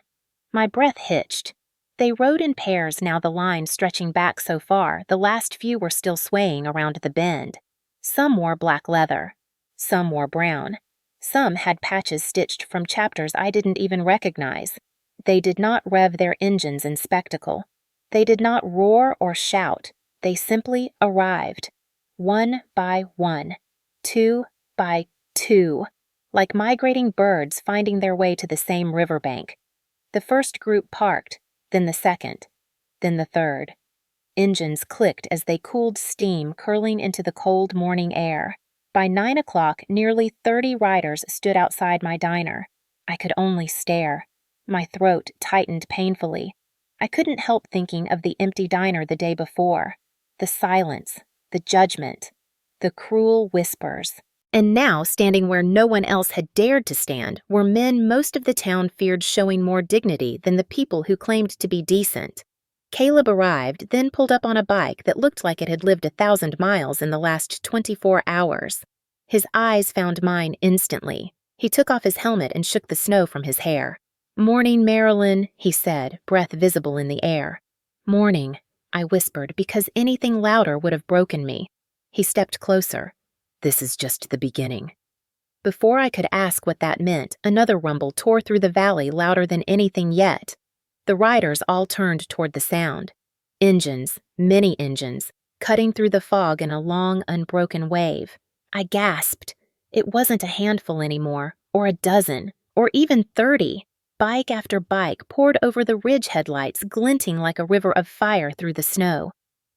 My breath hitched. They rode in pairs, now the line stretching back so far, the last few were still swaying around the bend. Some wore black leather. Some wore brown. Some had patches stitched from chapters I didn't even recognize. They did not rev their engines in spectacle. They did not roar or shout. They simply arrived. 1 by 1. 2 by 2. Like migrating birds finding their way to the same riverbank. The first group parked, then the second, then the third. Engines clicked as they cooled steam curling into the cold morning air. By 9 o'clock, nearly 30 riders stood outside my diner. I could only stare. My throat tightened painfully. I couldn't help thinking of the empty diner the day before. The silence, the judgment, the cruel whispers. And now, standing where no one else had dared to stand, were men most of the town feared showing more dignity than the people who claimed to be decent. Caleb arrived, then pulled up on a bike that looked like it had lived 1,000 miles in the last 24 hours. His eyes found mine instantly. He took off his helmet and shook the snow from his hair. "Morning, Marilyn," he said, breath visible in the air. "Morning," I whispered, because anything louder would have broken me. He stepped closer. "This is just the beginning." Before I could ask what that meant, another rumble tore through the valley louder than anything yet. The riders all turned toward the sound. Engines, many engines, cutting through the fog in a long, unbroken wave. I gasped. It wasn't a handful anymore, or a dozen, or even 30. Bike after bike poured over the ridge headlights, glinting like a river of fire through the snow.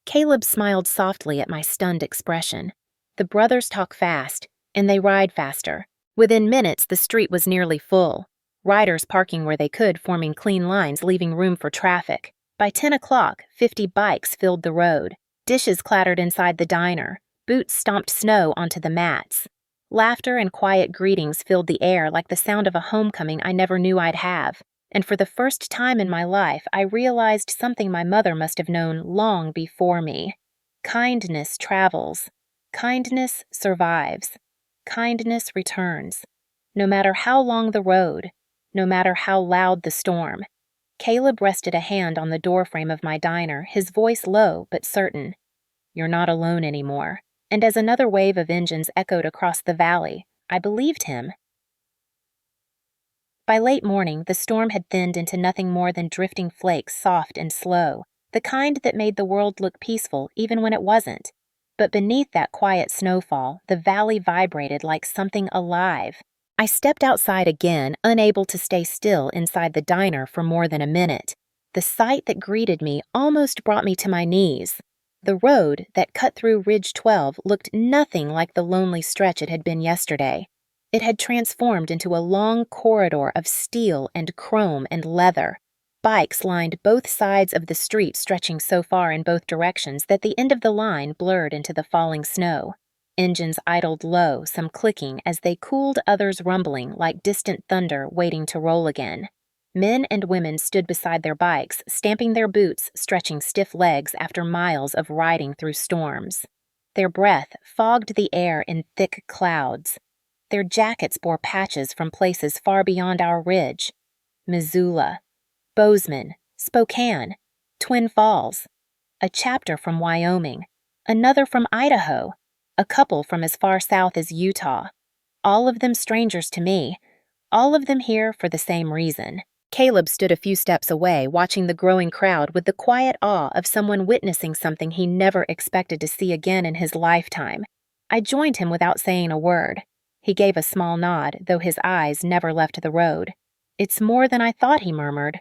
Caleb smiled softly at my stunned expression. The brothers talk fast, and they ride faster. Within minutes, the street was nearly full. Riders parking where they could, forming clean lines, leaving room for traffic. By 10 o'clock, 50 bikes filled the road. Dishes clattered inside the diner. Boots stomped snow onto the mats. Laughter and quiet greetings filled the air like the sound of a homecoming I never knew I'd have. And for the first time in my life, I realized something my mother must have known long before me. Kindness travels. Kindness survives. Kindness returns. No matter how long the road, no matter how loud the storm. Caleb rested a hand on the doorframe of my diner, his voice low but certain. "You're not alone anymore." And as another wave of engines echoed across the valley, I believed him. By late morning, the storm had thinned into nothing more than drifting flakes, soft and slow, the kind that made the world look peaceful even when it wasn't. But beneath that quiet snowfall, the valley vibrated like something alive. I stepped outside again, unable to stay still inside the diner for more than a minute. The sight that greeted me almost brought me to my knees. The road that cut through Ridge 12 looked nothing like the lonely stretch it had been yesterday. It had transformed into a long corridor of steel and chrome and leather. Bikes lined both sides of the street, stretching so far in both directions that the end of the line blurred into the falling snow. Engines idled low, some clicking as they cooled, others rumbling like distant thunder waiting to roll again. Men and women stood beside their bikes, stamping their boots, stretching stiff legs after miles of riding through storms. Their breath fogged the air in thick clouds. Their jackets bore patches from places far beyond our ridge. Missoula, Bozeman, Spokane, Twin Falls. A chapter from Wyoming, another from Idaho, a couple from as far south as Utah. All of them strangers to me, all of them here for the same reason. Caleb stood a few steps away, watching the growing crowd with the quiet awe of someone witnessing something he never expected to see again in his lifetime. I joined him without saying a word. He gave a small nod, though his eyes never left the road. "It's more than I thought," he murmured.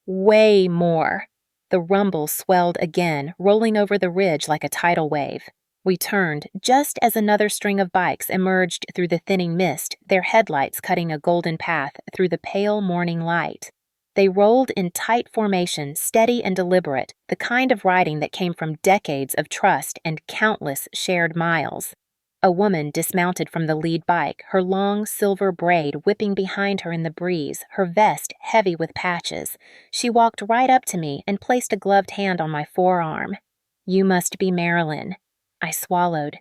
"Way more." The rumble swelled again, rolling over the ridge like a tidal wave. We turned just as another string of bikes emerged through the thinning mist, their headlights cutting a golden path through the pale morning light. They rolled in tight formation, steady and deliberate, the kind of riding that came from decades of trust and countless shared miles. A woman dismounted from the lead bike, her long silver braid whipping behind her in the breeze, her vest heavy with patches. She walked right up to me and placed a gloved hand on my forearm. "You must be Marilyn." I swallowed.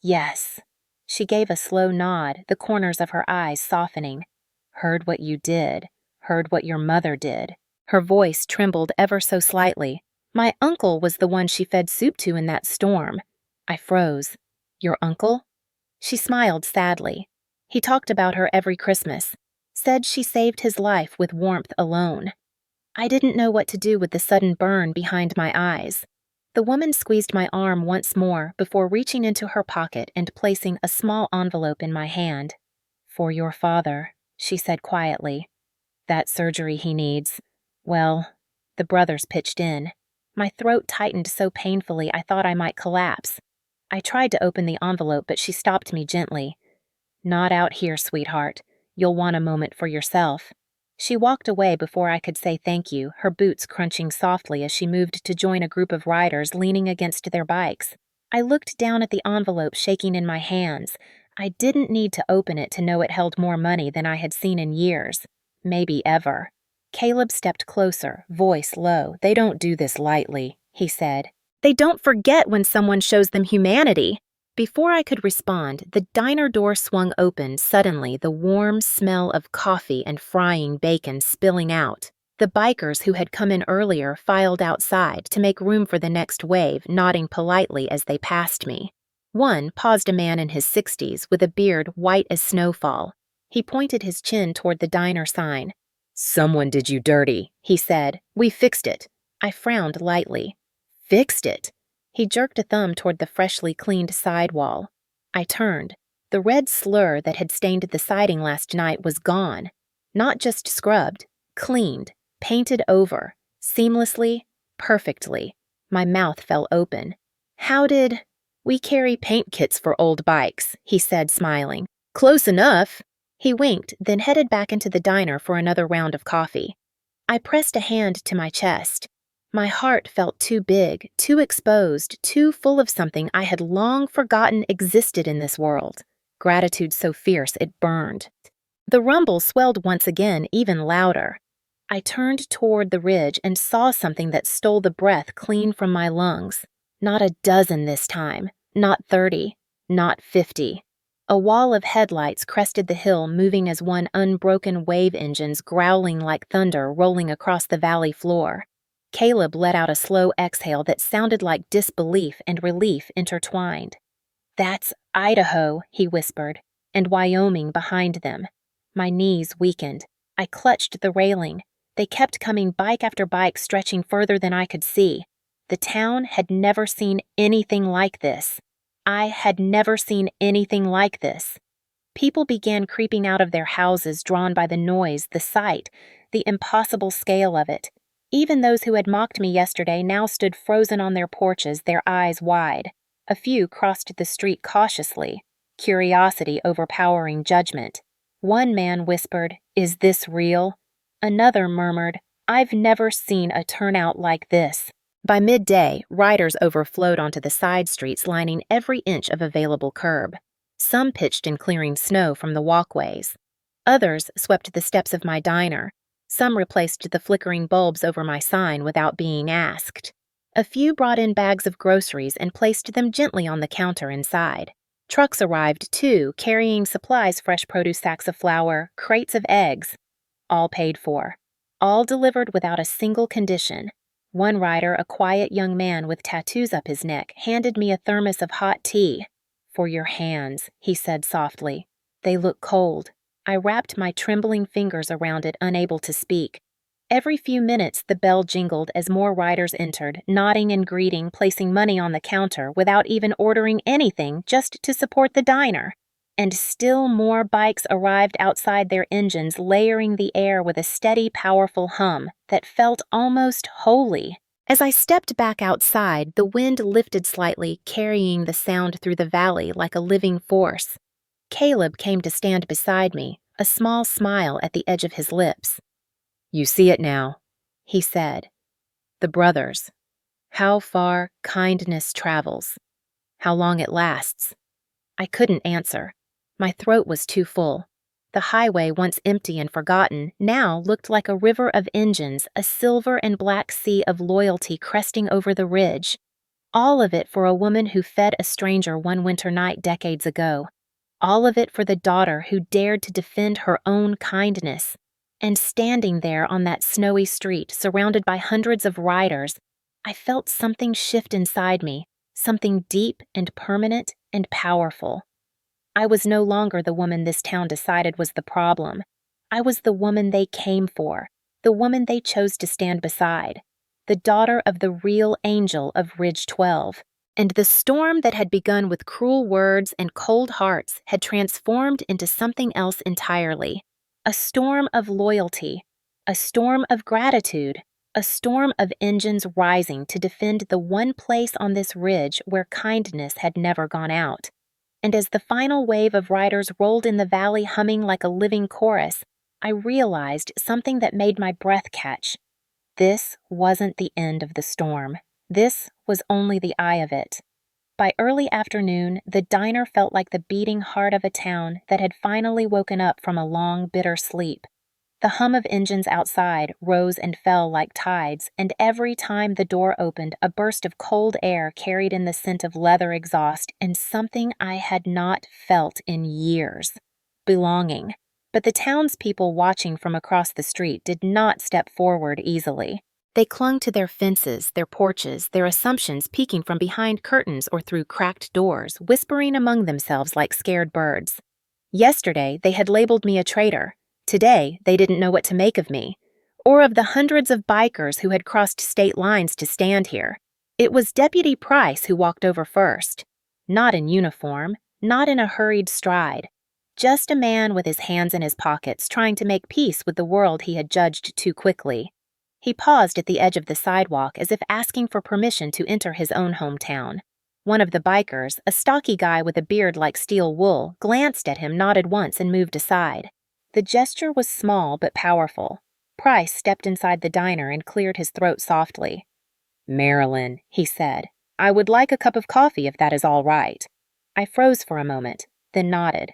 "Yes." She gave a slow nod, the corners of her eyes softening. "Heard what you did. Heard what your mother did." Her voice trembled ever so slightly. My uncle was the one she fed soup to in that storm. I froze. "Your uncle?" She smiled sadly. He talked about her every Christmas. Said she saved his life with warmth alone. I didn't know what to do with the sudden burn behind my eyes. The woman squeezed my arm once more before reaching into her pocket and placing a small envelope in my hand. "For your father," she said quietly. "That surgery he needs. Well, the brothers pitched in." My throat tightened so painfully I thought I might collapse. I tried to open the envelope, but she stopped me gently. "Not out here, sweetheart. You'll want a moment for yourself." She walked away before I could say thank you, her boots crunching softly as she moved to join a group of riders leaning against their bikes. I looked down at the envelope shaking in my hands. I didn't need to open it to know it held more money than I had seen in years. Maybe ever. Caleb stepped closer, voice low. "They don't do this lightly," he said. "They don't forget when someone shows them humanity." Before I could respond, the diner door swung open, suddenly the warm smell of coffee and frying bacon spilling out. The bikers who had come in earlier filed outside to make room for the next wave, nodding politely as they passed me. One paused a man in his 60s with a beard white as snowfall. He pointed his chin toward the diner sign. "Someone did you dirty," he said. "We fixed it." I frowned lightly. "Fixed it?" He jerked a thumb toward the freshly cleaned sidewall. I turned. The red slur that had stained the siding last night was gone. Not just scrubbed, cleaned, painted over, seamlessly, perfectly. My mouth fell open. "How did—" "We carry paint kits for old bikes," he said, smiling. "Close enough." He winked, then headed back into the diner for another round of coffee. I pressed a hand to my chest. My heart felt too big, too exposed, too full of something I had long forgotten existed in this world. Gratitude so fierce it burned. The rumble swelled once again, even louder. I turned toward the ridge and saw something that stole the breath clean from my lungs. Not a dozen this time, not 30, not 50. A wall of headlights crested the hill, moving as one unbroken wave engines growling like thunder rolling across the valley floor. Caleb let out a slow exhale that sounded like disbelief and relief intertwined. "That's Idaho," he whispered, "and Wyoming behind them." My knees weakened. I clutched the railing. They kept coming, bike after bike, stretching further than I could see. The town had never seen anything like this. I had never seen anything like this. People began creeping out of their houses, drawn by the noise, the sight, the impossible scale of it. Even those who had mocked me yesterday now stood frozen on their porches, their eyes wide. A few crossed the street cautiously, curiosity overpowering judgment. One man whispered, "Is this real?" Another murmured, "I've never seen a turnout like this." By midday, riders overflowed onto the side streets lining every inch of available curb. Some pitched in clearing snow from the walkways. Others swept the steps of my diner. Some replaced the flickering bulbs over my sign without being asked. A few brought in bags of groceries and placed them gently on the counter inside. Trucks arrived, too, carrying supplies, fresh produce, sacks of flour, crates of eggs. All paid for. All delivered without a single condition. One rider, a quiet young man with tattoos up his neck, handed me a thermos of hot tea. "For your hands," he said softly. "They look cold." I wrapped my trembling fingers around it, unable to speak. Every few minutes the bell jingled as more riders entered, nodding and greeting, placing money on the counter without even ordering anything, just to support the diner. And still more bikes arrived outside their engines, layering the air with a steady, powerful hum that felt almost holy. As I stepped back outside, the wind lifted slightly, carrying the sound through the valley like a living force. Caleb came to stand beside me, a small smile at the edge of his lips. "You see it now," he said. "The brothers. How far kindness travels. How long it lasts." I couldn't answer. My throat was too full. The highway, once empty and forgotten, now looked like a river of engines, a silver and black sea of loyalty cresting over the ridge. All of it for a woman who fed a stranger one winter night decades ago. All of it for the daughter who dared to defend her own kindness. And standing there on that snowy street, surrounded by hundreds of riders, I felt something shift inside me, something deep and permanent and powerful. I was no longer the woman this town decided was the problem. I was the woman they came for, the woman they chose to stand beside, the daughter of the real angel of Ridge 12. And the storm that had begun with cruel words and cold hearts had transformed into something else entirely. A storm of loyalty, a storm of gratitude, a storm of engines rising to defend the one place on this ridge where kindness had never gone out. And as the final wave of riders rolled in the valley humming like a living chorus, I realized something that made my breath catch. This wasn't the end of the storm. This was only the eye of it. By early afternoon, the diner felt like the beating heart of a town that had finally woken up from a long, bitter sleep. The hum of engines outside rose and fell like tides, and every time the door opened, a burst of cold air carried in the scent of leather exhaust and something I had not felt in years: belonging. But the townspeople watching from across the street did not step forward easily. They clung to their fences, their porches, their assumptions peeking from behind curtains or through cracked doors, whispering among themselves like scared birds. Yesterday, they had labeled me a traitor. Today, they didn't know what to make of me, or of the hundreds of bikers who had crossed state lines to stand here. It was Deputy Price who walked over first. Not in uniform, not in a hurried stride. Just a man with his hands in his pockets trying to make peace with the world he had judged too quickly. He paused at the edge of the sidewalk as if asking for permission to enter his own hometown. One of the bikers, a stocky guy with a beard like steel wool, glanced at him, nodded once, and moved aside. The gesture was small but powerful. Price stepped inside the diner and cleared his throat softly. "Marilyn," he said, "I would like a cup of coffee if that is all right." I froze for a moment, then nodded.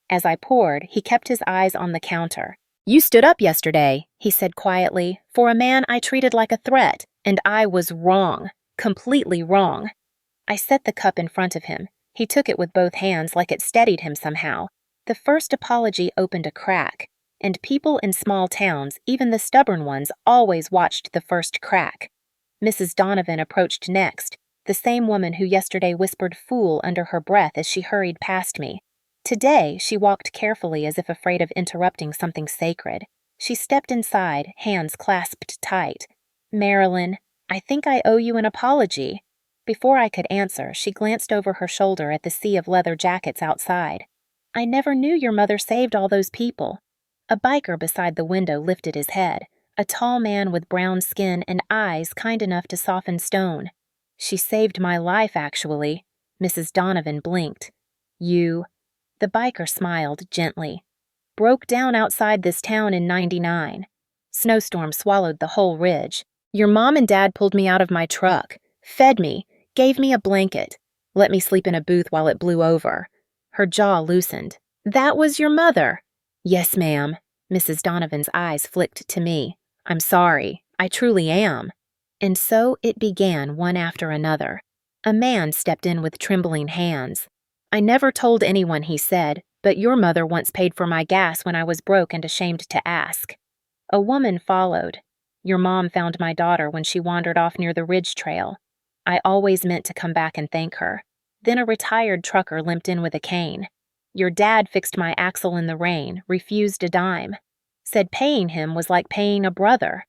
As I poured, he kept his eyes on the counter. "You stood up yesterday," he said quietly, "for a man I treated like a threat, and I was wrong, completely wrong." I set the cup in front of him. He took it with both hands like it steadied him somehow. The first apology opened a crack, and people in small towns, even the stubborn ones, always watched the first crack. Mrs. Donovan approached next, the same woman who yesterday whispered "fool" under her breath as she hurried past me. Today, she walked carefully as if afraid of interrupting something sacred. She stepped inside, hands clasped tight. "Marilyn, I think I owe you an apology." Before I could answer, she glanced over her shoulder at the sea of leather jackets outside. "I never knew your mother saved all those people." A biker beside the window lifted his head, a tall man with brown skin and eyes kind enough to soften stone. "She saved my life, actually." Mrs. Donovan blinked. "You—" The biker smiled gently. "Broke down outside this town in '99. Snowstorm swallowed the whole ridge. Your mom and dad pulled me out of my truck, fed me, gave me a blanket, let me sleep in a booth while it blew over." Her jaw loosened. "That was your mother?" "Yes, ma'am." Mrs. Donovan's eyes flicked to me. "I'm sorry. I truly am." And so it began, one after another. A man stepped in with trembling hands. "I never told anyone," he said, "but your mother once paid for my gas when I was broke and ashamed to ask." A woman followed. "Your mom found my daughter when she wandered off near the ridge trail. I always meant to come back and thank her." Then a retired trucker limped in with a cane. "Your dad fixed my axle in the rain, refused a dime. Said paying him was like paying a brother."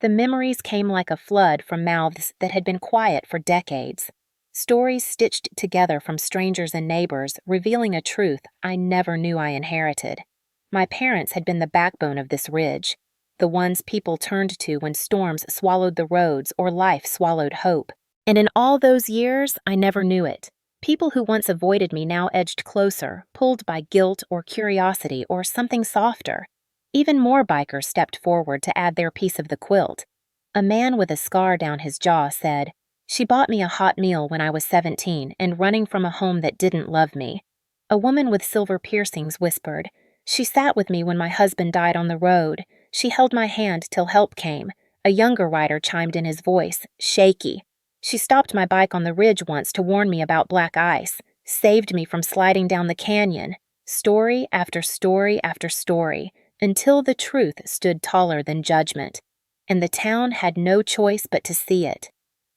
The memories came like a flood from mouths that had been quiet for decades. Stories stitched together from strangers and neighbors, revealing a truth I never knew I inherited. My parents had been the backbone of this ridge, the ones people turned to when storms swallowed the roads or life swallowed hope. And in all those years, I never knew it. People who once avoided me now edged closer, pulled by guilt or curiosity or something softer. Even more bikers stepped forward to add their piece of the quilt. A man with a scar down his jaw said, "She bought me a hot meal when I was 17 and running from a home that didn't love me." A woman with silver piercings whispered, "She sat with me when my husband died on the road. She held my hand till help came." A younger rider chimed in, his voice shaky. "She stopped my bike on the ridge once to warn me about black ice, saved me from sliding down the canyon." Story after story after story, until the truth stood taller than judgment, and the town had no choice but to see it.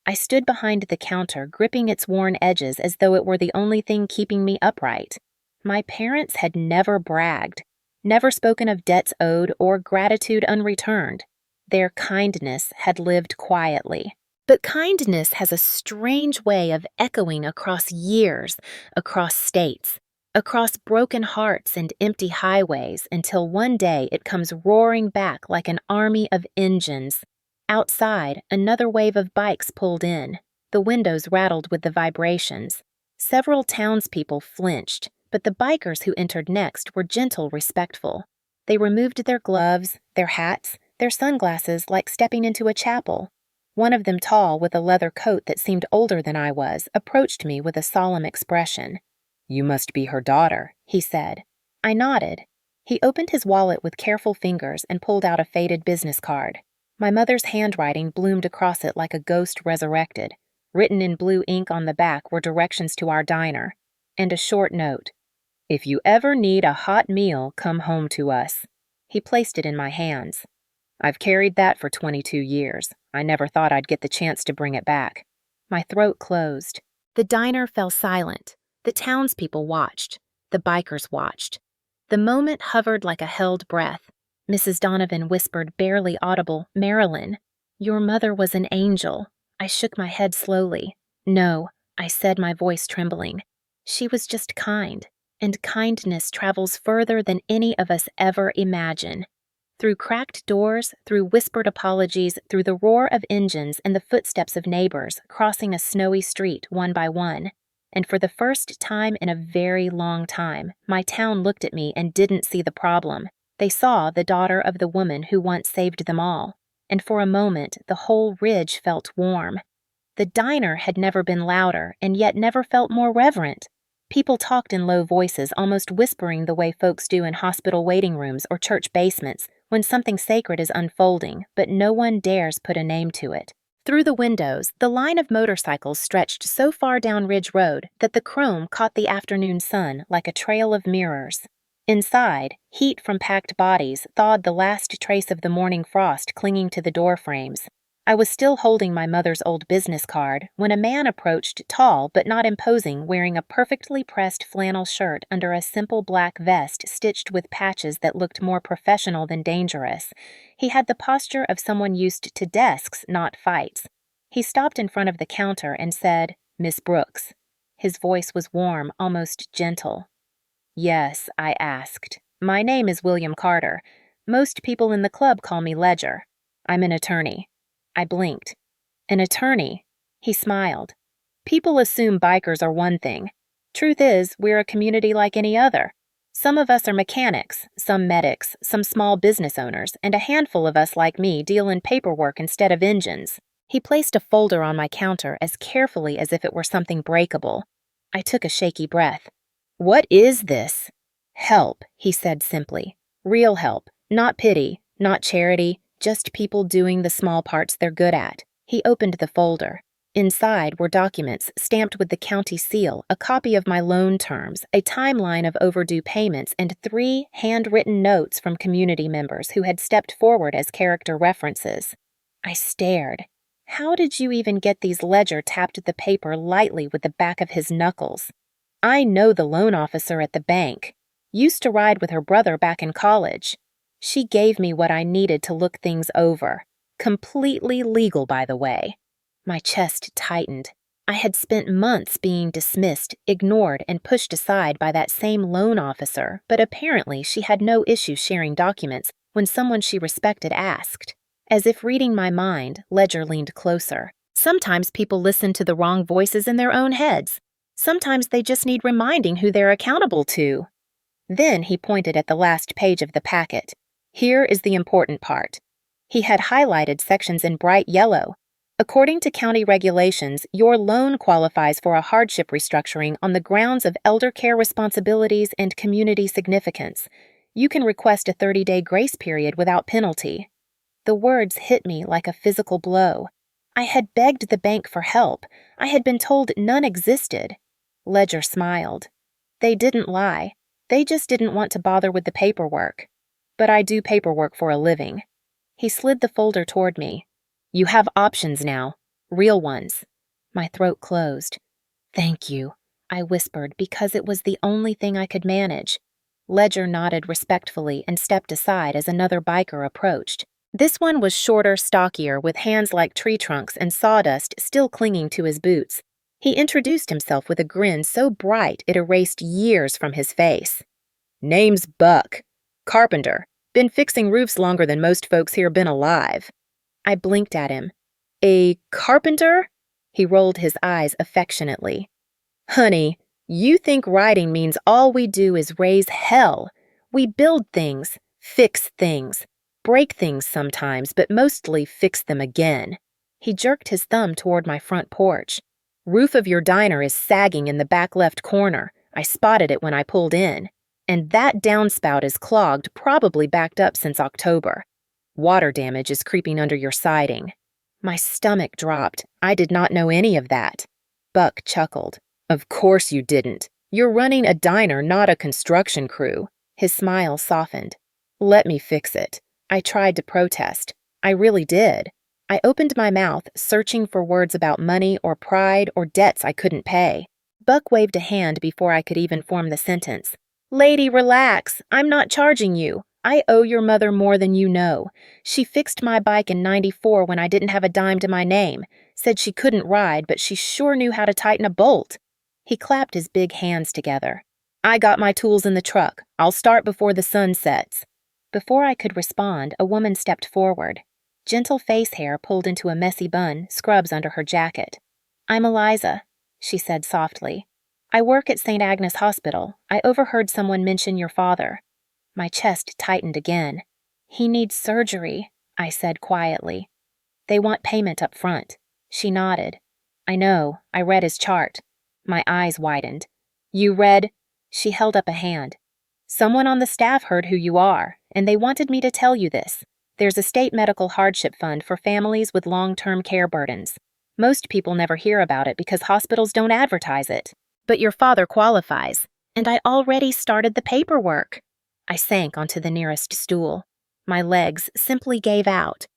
I stood behind the counter, gripping its worn edges as though it were the only thing keeping me upright. My parents had never bragged, never spoken of debts owed or gratitude unreturned. Their kindness had lived quietly. But kindness has a strange way of echoing across years, across states, across broken hearts and empty highways, until one day it comes roaring back like an army of engines. Outside, another wave of bikes pulled in. The windows rattled with the vibrations. Several townspeople flinched, but the bikers who entered next were gentle, respectful. They removed their gloves, their hats, their sunglasses like stepping into a chapel. One of them, tall, with a leather coat that seemed older than I was, approached me with a solemn expression. "You must be her daughter," he said. I nodded. He opened his wallet with careful fingers and pulled out a faded business card. My mother's handwriting bloomed across it like a ghost resurrected. Written in blue ink on the back were directions to our diner, and a short note. "If you ever need a hot meal, come home to us." He placed it in my hands. "I've carried that for 22 years. I never thought I'd get the chance to bring it back." My throat closed. The diner fell silent. The townspeople watched. The bikers watched. The moment hovered like a held breath. Mrs. Donovan whispered, barely audible, "Marilyn, your mother was an angel." I shook my head slowly. "No," I said, my voice trembling. "She was just kind, and kindness travels further than any of us ever imagine." Through cracked doors, through whispered apologies, through the roar of engines and the footsteps of neighbors crossing a snowy street one by one, and for the first time in a very long time, my town looked at me and didn't see the problem. They saw the daughter of the woman who once saved them all, and for a moment the whole ridge felt warm. The diner had never been louder and yet never felt more reverent. People talked in low voices, almost whispering the way folks do in hospital waiting rooms or church basements when something sacred is unfolding, but no one dares put a name to it. Through the windows, the line of motorcycles stretched so far down Ridge Road that the chrome caught the afternoon sun like a trail of mirrors. Inside, heat from packed bodies thawed the last trace of the morning frost clinging to the door frames. I was still holding my mother's old business card when a man approached, tall but not imposing, wearing a perfectly pressed flannel shirt under a simple black vest stitched with patches that looked more professional than dangerous. He had the posture of someone used to desks, not fights. He stopped in front of the counter and said, "Miss Brooks." His voice was warm, almost gentle. "Yes," I asked. "My name is William Carter. Most people in the club call me Ledger. I'm an attorney." I blinked. "An attorney?" He smiled. "People assume bikers are one thing. Truth is, we're a community like any other. Some of us are mechanics, some medics, some small business owners, and a handful of us like me deal in paperwork instead of engines." He placed a folder on my counter as carefully as if it were something breakable. I took a shaky breath. "What is this?" "Help," he said simply. "Real help. Not pity, not charity. Just people doing the small parts they're good at." He opened the folder. Inside were documents stamped with the county seal, a copy of my loan terms, a timeline of overdue payments, and 3 handwritten notes from community members who had stepped forward as character references. I stared. How did you even get these? Ledger tapped the paper lightly with the back of his knuckles. "I know the loan officer at the bank. Used to ride with her brother back in college. She gave me what I needed to look things over. Completely legal, by the way." My chest tightened. I had spent months being dismissed, ignored, and pushed aside by that same loan officer, but apparently she had no issue sharing documents when someone she respected asked. As if reading my mind, Ledger leaned closer. "Sometimes people listen to the wrong voices in their own heads. Sometimes they just need reminding who they're accountable to." Then he pointed at the last page of the packet. "Here is the important part." He had highlighted sections in bright yellow. "According to county regulations, your loan qualifies for a hardship restructuring on the grounds of elder care responsibilities and community significance. You can request a 30-day grace period without penalty." The words hit me like a physical blow. I had begged the bank for help. I had been told none existed. Ledger smiled. "They didn't lie. They just didn't want to bother with the paperwork. But I do paperwork for a living." He slid the folder toward me. "You have options now. Real ones." My throat closed. "Thank you," I whispered because it was the only thing I could manage. Ledger nodded respectfully and stepped aside as another biker approached. This one was shorter, stockier, with hands like tree trunks and sawdust still clinging to his boots. He introduced himself with a grin so bright it erased years from his face. "Name's Buck. Carpenter. Been fixing roofs longer than most folks here been alive." I blinked at him. "A carpenter?" He rolled his eyes affectionately. "Honey, you think writing means all we do is raise hell. We build things, fix things, break things sometimes, but mostly fix them again." He jerked his thumb toward my front porch. "Roof of your diner is sagging in the back left corner. I spotted it when I pulled in. And that downspout is clogged, probably backed up since October. Water damage is creeping under your siding." My stomach dropped. I did not know any of that. Buck chuckled. "Of course you didn't. You're running a diner, not a construction crew." His smile softened. "Let me fix it." I tried to protest. I really did. I opened my mouth, searching for words about money or pride or debts I couldn't pay. Buck waved a hand before I could even form the sentence. "Lady, relax. I'm not charging you. I owe your mother more than you know. She fixed my bike in '94 when I didn't have a dime to my name. Said she couldn't ride, but she sure knew how to tighten a bolt." He clapped his big hands together. "I got my tools in the truck. I'll start before the sun sets." Before I could respond, a woman stepped forward. Gentle face hair pulled into a messy bun, scrubs under her jacket. "I'm Eliza," she said softly. I work at St. Agnes Hospital. I overheard someone mention your father. My chest tightened again. He needs surgery, I said quietly. They want payment up front. She nodded. I know, I read his chart. My eyes widened. You read? She held up a hand. Someone on the staff heard who you are, and they wanted me to tell you this. There's a state medical hardship fund for families with long-term care burdens. Most people never hear about it because hospitals don't advertise it. But your father qualifies, and I already started the paperwork. I sank onto the nearest stool. My legs simply gave out.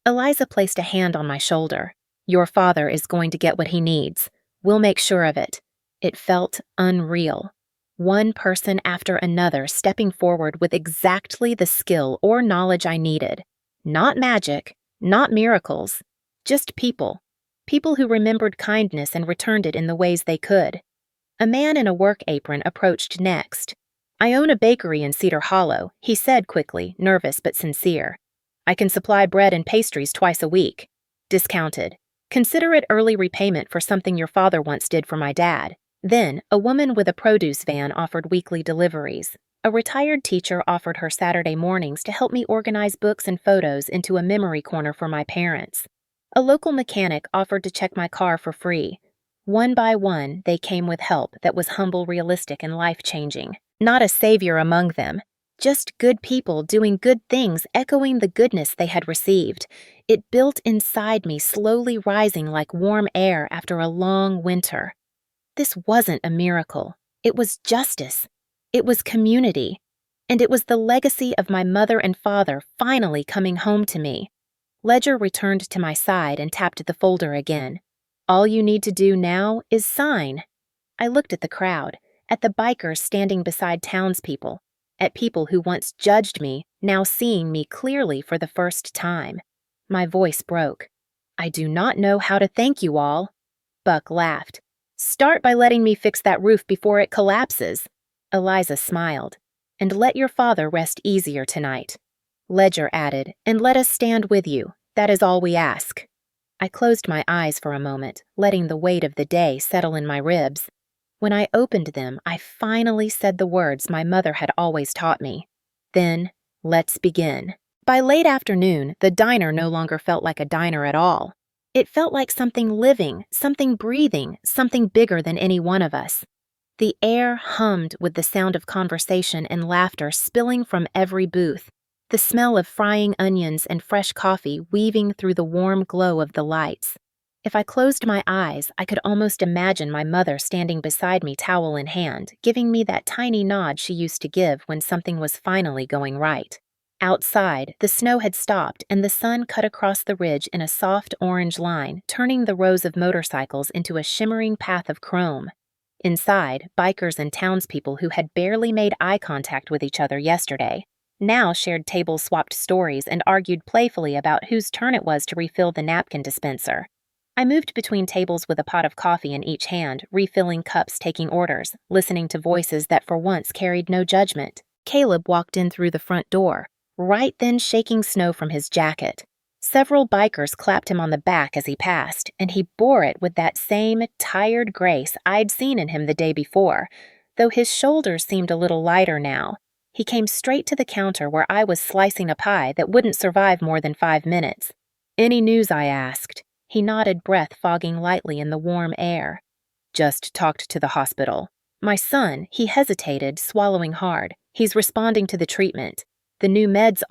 Eliza placed a hand on my shoulder. Your father is going to get what he needs. We'll make sure of it. It felt unreal. One person after another stepping forward with exactly the skill or knowledge I needed. Not magic, not miracles, just people. People who remembered kindness and returned it in the ways they could. A man in a work apron approached next. I own a bakery in Cedar Hollow, he said quickly, nervous but sincere. I can supply bread and pastries twice a week. Discounted. Consider it early repayment for something your father once did for my dad. Then, a woman with a produce van offered weekly deliveries. A retired teacher offered her Saturday mornings to help me organize books and photos into a memory corner for my parents. A local mechanic offered to check my car for free. One by one, they came with help that was humble, realistic, and life-changing. Not a savior among them. Just good people doing good things, echoing the goodness they had received. It built inside me, slowly rising like warm air after a long winter. This wasn't a miracle. It was justice. It was community. And it was the legacy of my mother and father finally coming home to me. Ledger returned to my side and tapped the folder again. All you need to do now is sign. I looked at the crowd, at the bikers standing beside townspeople, at people who once judged me, now seeing me clearly for the first time. My voice broke. I do not know how to thank you all. Buck laughed. Start by letting me fix that roof before it collapses. Eliza smiled. And let your father rest easier tonight. Ledger added, and let us stand with you. That is all we ask. I closed my eyes for a moment, letting the weight of the day settle in my ribs. When I opened them, I finally said the words my mother had always taught me. Then, let's begin. By late afternoon, the diner no longer felt like a diner at all. It felt like something living, something breathing, something bigger than any one of us. The air hummed with the sound of conversation and laughter spilling from every booth, the smell of frying onions and fresh coffee weaving through the warm glow of the lights. If I closed my eyes, I could almost imagine my mother standing beside me, towel in hand, giving me that tiny nod she used to give when something was finally going right. Outside, the snow had stopped and the sun cut across the ridge in a soft orange line, turning the rows of motorcycles into a shimmering path of chrome. Inside, bikers and townspeople who had barely made eye contact with each other yesterday now shared tables, swapped stories, and argued playfully about whose turn it was to refill the napkin dispenser. I moved between tables with a pot of coffee in each hand, refilling cups, taking orders, listening to voices that for once carried no judgment. Caleb walked in through the front door, right then shaking snow from his jacket. Several bikers clapped him on the back as he passed, and he bore it with that same tired grace I'd seen in him the day before, though his shoulders seemed a little lighter now. He came straight to the counter where I was slicing a pie that wouldn't survive more than 5 minutes. Any news, I asked. He nodded, breath fogging lightly in the warm air. Just talked to the hospital. My son, he hesitated, swallowing hard. He's responding to the treatment. The new meds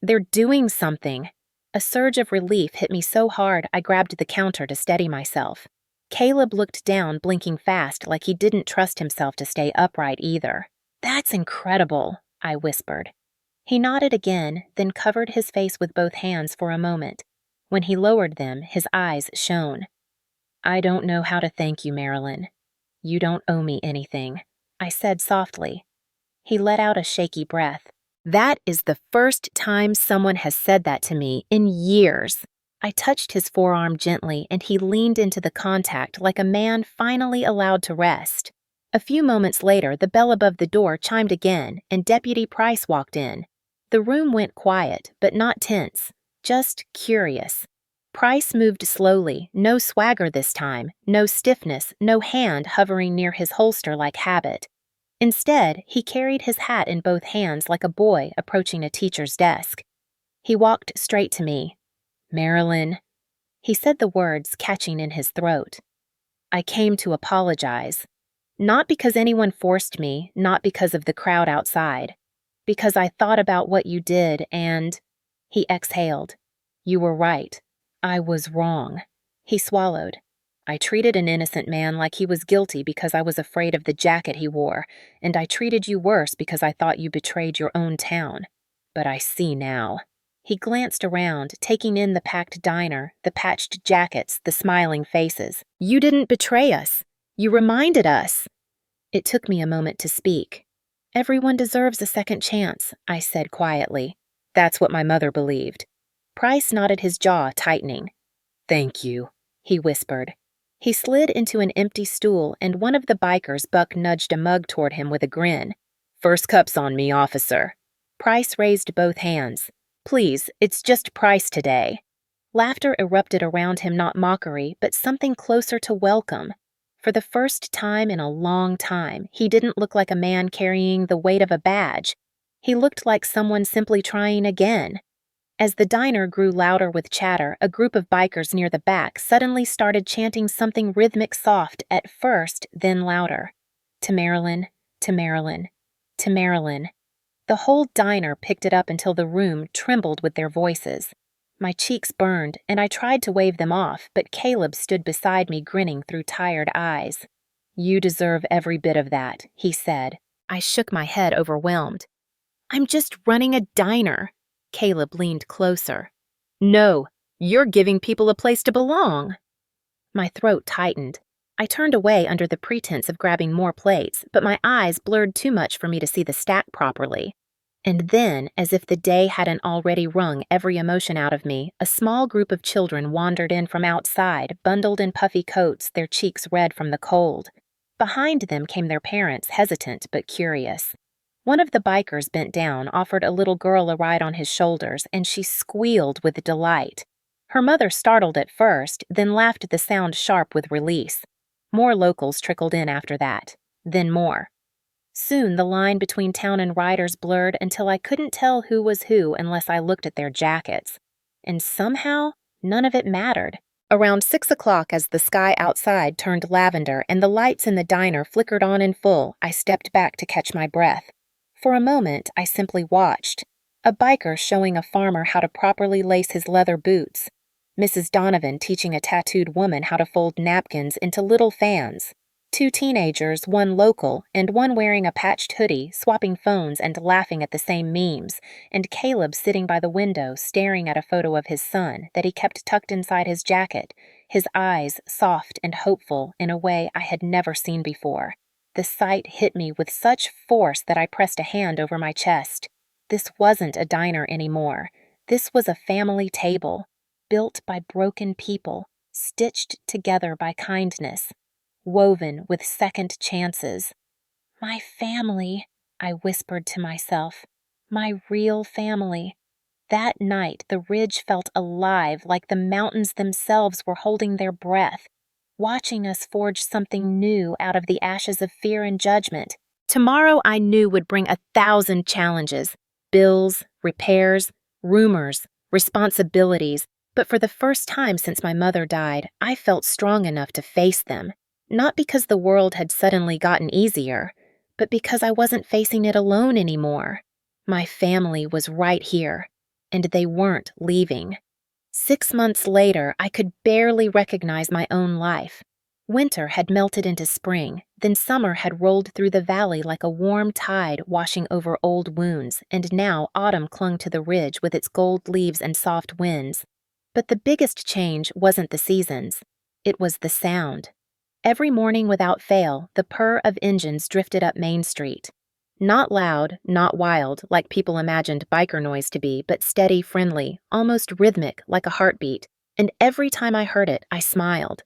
they're doing something. A surge of relief hit me so hard I grabbed the counter to steady myself. Caleb looked down, blinking fast, like he didn't trust himself to stay upright either. That's incredible, I whispered. He nodded again, then covered his face with both hands for a moment. When he lowered them, his eyes shone. I don't know how to thank you, Marilyn. You don't owe me anything, I said softly. He let out a shaky breath. That is the first time someone has said that to me in years. I touched his forearm gently, and he leaned into the contact like a man finally allowed to rest. A few moments later, the bell above the door chimed again, and Deputy Price walked in. The room went quiet, but not tense, just curious. Price moved slowly, no swagger this time, no stiffness, no hand hovering near his holster like habit. Instead, he carried his hat in both hands like a boy approaching a teacher's desk. He walked straight to me. "Marilyn," he said the words catching in his throat. "I came to apologize. Not because anyone forced me, not because of the crowd outside. Because I thought about what you did and—" He exhaled. "You were right. I was wrong." He swallowed. "I treated an innocent man like he was guilty because I was afraid of the jacket he wore, and I treated you worse because I thought you betrayed your own town. But I see now." He glanced around, taking in the packed diner, the patched jackets, the smiling faces. "You didn't betray us. You reminded us." It took me a moment to speak. "Everyone deserves a second chance," I said quietly. "That's what my mother believed." Price nodded, his jaw tightening. "Thank you," he whispered. He slid into an empty stool, and one of the bikers, Buck, nudged a mug toward him with a grin. "First cup's on me, officer." Price raised both hands. "Please, it's just Price today." Laughter erupted around him, not mockery, but something closer to welcome. For the first time in a long time, he didn't look like a man carrying the weight of a badge. He looked like someone simply trying again. As the diner grew louder with chatter, a group of bikers near the back suddenly started chanting something rhythmic soft at first, then louder. "To Marilyn, to Marilyn, to Marilyn." The whole diner picked it up until the room trembled with their voices. My cheeks burned, and I tried to wave them off, but Caleb stood beside me grinning through tired eyes. "You deserve every bit of that," he said. I shook my head, overwhelmed. "I'm just running a diner." Caleb leaned closer. "No, you're giving people a place to belong." My throat tightened. I turned away under the pretense of grabbing more plates, but my eyes blurred too much for me to see the stack properly. And then, as if the day hadn't already wrung every emotion out of me, a small group of children wandered in from outside, bundled in puffy coats, their cheeks red from the cold. Behind them came their parents, hesitant but curious. One of the bikers bent down, offered a little girl a ride on his shoulders, and she squealed with delight. Her mother startled at first, then laughed at the sound sharp with release. More locals trickled in after that, then more. Soon the line between town and riders blurred until I couldn't tell who was who unless I looked at their jackets. And somehow, none of it mattered. Around 6 o'clock, as the sky outside turned lavender and the lights in the diner flickered on in full, I stepped back to catch my breath. For a moment, I simply watched. A biker showing a farmer how to properly lace his leather boots. Mrs. Donovan teaching a tattooed woman how to fold napkins into little fans. 2 teenagers, one local, and one wearing a patched hoodie, swapping phones and laughing at the same memes, and Caleb sitting by the window staring at a photo of his son that he kept tucked inside his jacket, his eyes soft and hopeful in a way I had never seen before. The sight hit me with such force that I pressed a hand over my chest. This wasn't a diner anymore. This was a family table, built by broken people, stitched together by kindness, woven with second chances. "My family," I whispered to myself. "My real family." That night, the ridge felt alive, like the mountains themselves were holding their breath, watching us forge something new out of the ashes of fear and judgment. Tomorrow, I knew, would bring 1,000 challenges, bills, repairs, rumors, responsibilities, but for the first time since my mother died, I felt strong enough to face them. Not because the world had suddenly gotten easier, but because I wasn't facing it alone anymore. My family was right here, and they weren't leaving. 6 months later, I could barely recognize my own life. Winter had melted into spring, then summer had rolled through the valley like a warm tide washing over old wounds, and now autumn clung to the ridge with its gold leaves and soft winds. But the biggest change wasn't the seasons. It was the sound. Every morning without fail, the purr of engines drifted up Main Street. Not loud, not wild, like people imagined biker noise to be, but steady, friendly, almost rhythmic, like a heartbeat. And every time I heard it, I smiled.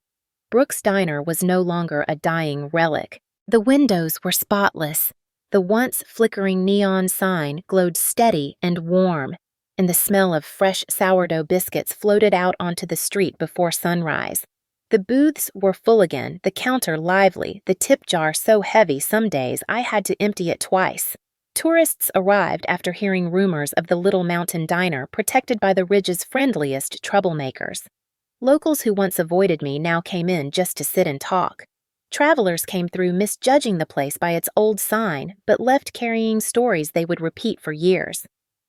Brooks' Diner was no longer a dying relic. The windows were spotless. The once flickering neon sign glowed steady and warm. and the smell of fresh sourdough biscuits floated out onto the street before sunrise. The booths were full again, the counter lively, the tip jar so heavy some days I had to empty it twice. Tourists arrived after hearing rumors of the Little Mountain Diner protected by the Ridge's friendliest troublemakers. Locals who once avoided me now came in just to sit and talk. Travelers came through misjudging the place by its old sign, but left carrying stories they would repeat for years.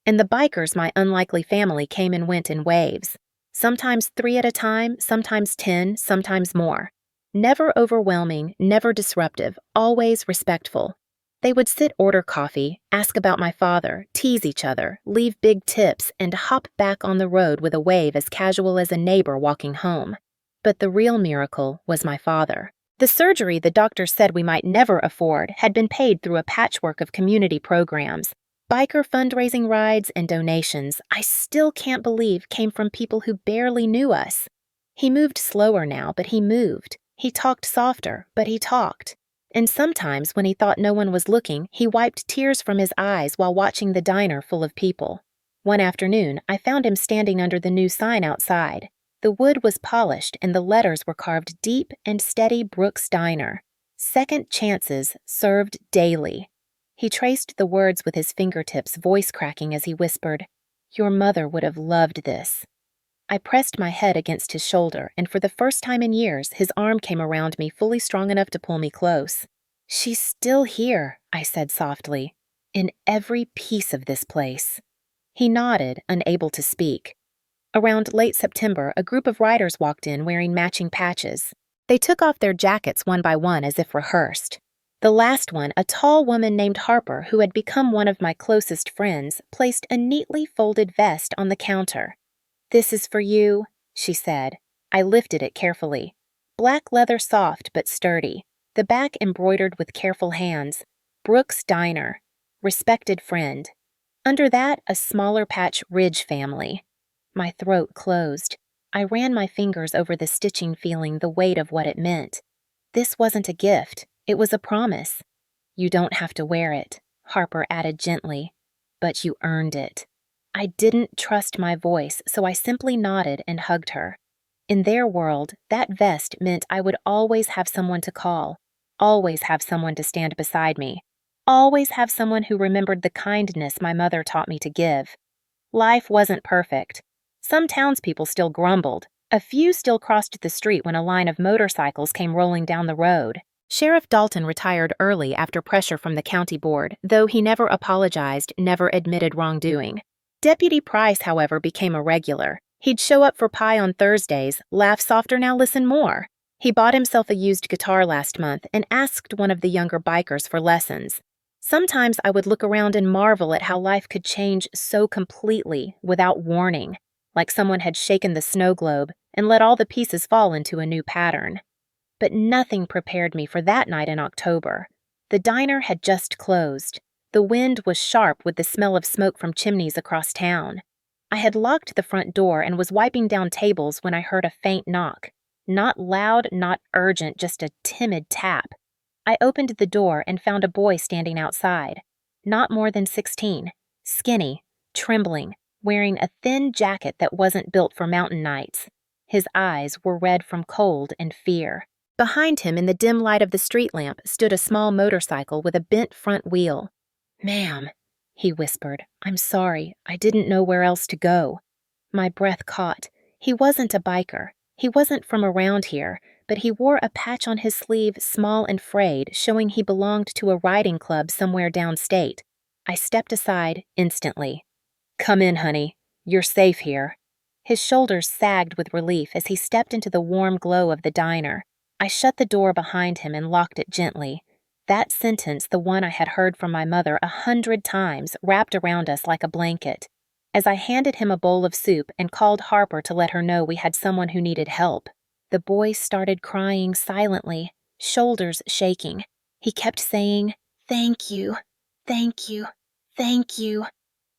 And the bikers my unlikely family came and went in waves. Sometimes 3 at a time, sometimes 10, sometimes more. Never overwhelming, never disruptive, always respectful. They would sit, order coffee, ask about my father, tease each other, leave big tips, and hop back on the road with a wave as casual as a neighbor walking home. But the real miracle was my father. The surgery the doctors said we might never afford had been paid through a patchwork of community programs. Biker fundraising rides and donations I still can't believe came from people who barely knew us. He moved slower now, but he moved. He talked softer, but he talked. And sometimes, when he thought no one was looking, he wiped tears from his eyes while watching the diner full of people. One afternoon, I found him standing under the new sign outside. The wood was polished and the letters were carved deep and steady: Brooks Diner. Second chances served daily. He traced the words with his fingertips, voice cracking as he whispered, "Your mother would have loved this." I pressed my head against his shoulder, and for the first time in years, his arm came around me fully strong enough to pull me close. "She's still here," I said softly, "in every piece of this place." He nodded, unable to speak. Around late September, a group of riders walked in wearing matching patches. They took off their jackets one by one as if rehearsed. The last one, a tall woman named Harper, who had become one of my closest friends, placed a neatly folded vest on the counter. "This is for you," she said. I lifted it carefully. Black leather, soft but sturdy. The back embroidered with careful hands. Brooks Diner. Respected friend. Under that, a smaller patch: Ridge family. My throat closed. I ran my fingers over the stitching, feeling the weight of what it meant. This wasn't a gift. It was a promise. "You don't have to wear it," Harper added gently, "but you earned it." I didn't trust my voice, so I simply nodded and hugged her. In their world, that vest meant I would always have someone to call, always have someone to stand beside me, always have someone who remembered the kindness my mother taught me to give. Life wasn't perfect. Some townspeople still grumbled. A few still crossed the street when a line of motorcycles came rolling down the road. Sheriff Dalton retired early after pressure from the county board, though he never apologized, never admitted wrongdoing. Deputy Price, however, became a regular. He'd show up for pie on Thursdays, laugh softer now, listen more. He bought himself a used guitar last month and asked one of the younger bikers for lessons. Sometimes I would look around and marvel at how life could change so completely, without warning, like someone had shaken the snow globe and let all the pieces fall into a new pattern. But nothing prepared me for that night in October. The diner had just closed. The wind was sharp with the smell of smoke from chimneys across town. I had locked the front door and was wiping down tables when I heard a faint knock. Not loud, not urgent, just a timid tap. I opened the door and found a boy standing outside. Not more than 16, skinny, trembling, wearing a thin jacket that wasn't built for mountain nights. His eyes were red from cold and fear. Behind him, in the dim light of the street lamp, stood a small motorcycle with a bent front wheel. "Ma'am," he whispered, "I'm sorry. I didn't know where else to go." My breath caught. He wasn't a biker. He wasn't from around here, but he wore a patch on his sleeve, small and frayed, showing he belonged to a riding club somewhere downstate. I stepped aside instantly. "Come in, honey. You're safe here." His shoulders sagged with relief as he stepped into the warm glow of the diner. I shut the door behind him and locked it gently. That sentence, the one I had heard from my mother 100 times, wrapped around us like a blanket. As I handed him a bowl of soup and called Harper to let her know we had someone who needed help, the boy started crying silently, shoulders shaking. He kept saying, "Thank you, thank you, thank you."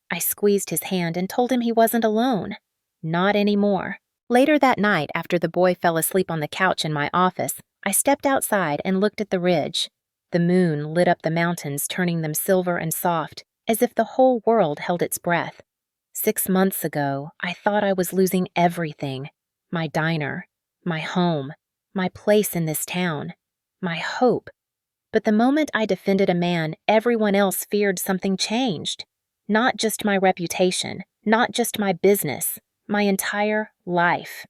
I squeezed his hand and told him he wasn't alone. Not anymore. Later that night, after the boy fell asleep on the couch in my office, I stepped outside and looked at the ridge. The moon lit up the mountains, turning them silver and soft, as if the whole world held its breath. 6 months ago, I thought I was losing everything: my diner, my home, my place in this town, my hope. But the moment I defended a man, everyone else feared something changed. Not just my reputation, not just my business, my entire life.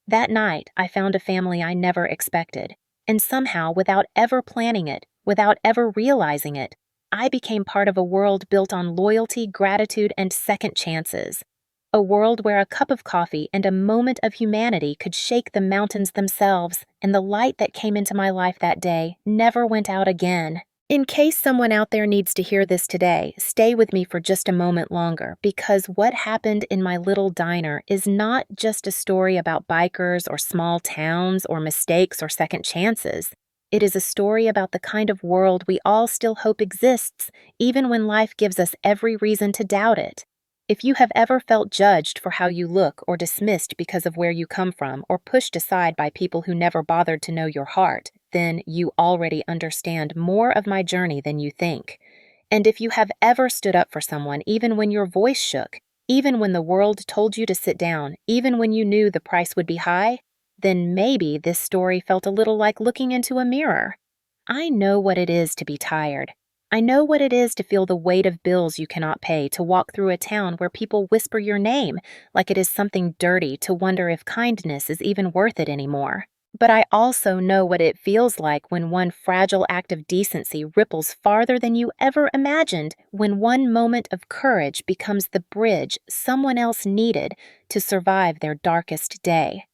That night, I found a family I never expected, and somehow, without ever planning it, without ever realizing it, I became part of a world built on loyalty, gratitude, and second chances. A world where a cup of coffee and a moment of humanity could shake the mountains themselves, and the light that came into my life that day never went out again. In case someone out there needs to hear this today, stay with me for just a moment longer, because what happened in my little diner is not just a story about bikers or small towns or mistakes or second chances. It is a story about the kind of world we all still hope exists, even when life gives us every reason to doubt it. If you have ever felt judged for how you look or dismissed because of where you come from or pushed aside by people who never bothered to know your heart, then you already understand more of my journey than you think. And if you have ever stood up for someone even when your voice shook, even when the world told you to sit down, even when you knew the price would be high, then maybe this story felt a little like looking into a mirror. I know what it is to be tired. I know what it is to feel the weight of bills you cannot pay, to walk through a town where people whisper your name like it is something dirty, to wonder if kindness is even worth it anymore. But I also know what it feels like when one fragile act of decency ripples farther than you ever imagined, when one moment of courage becomes the bridge someone else needed to survive their darkest day.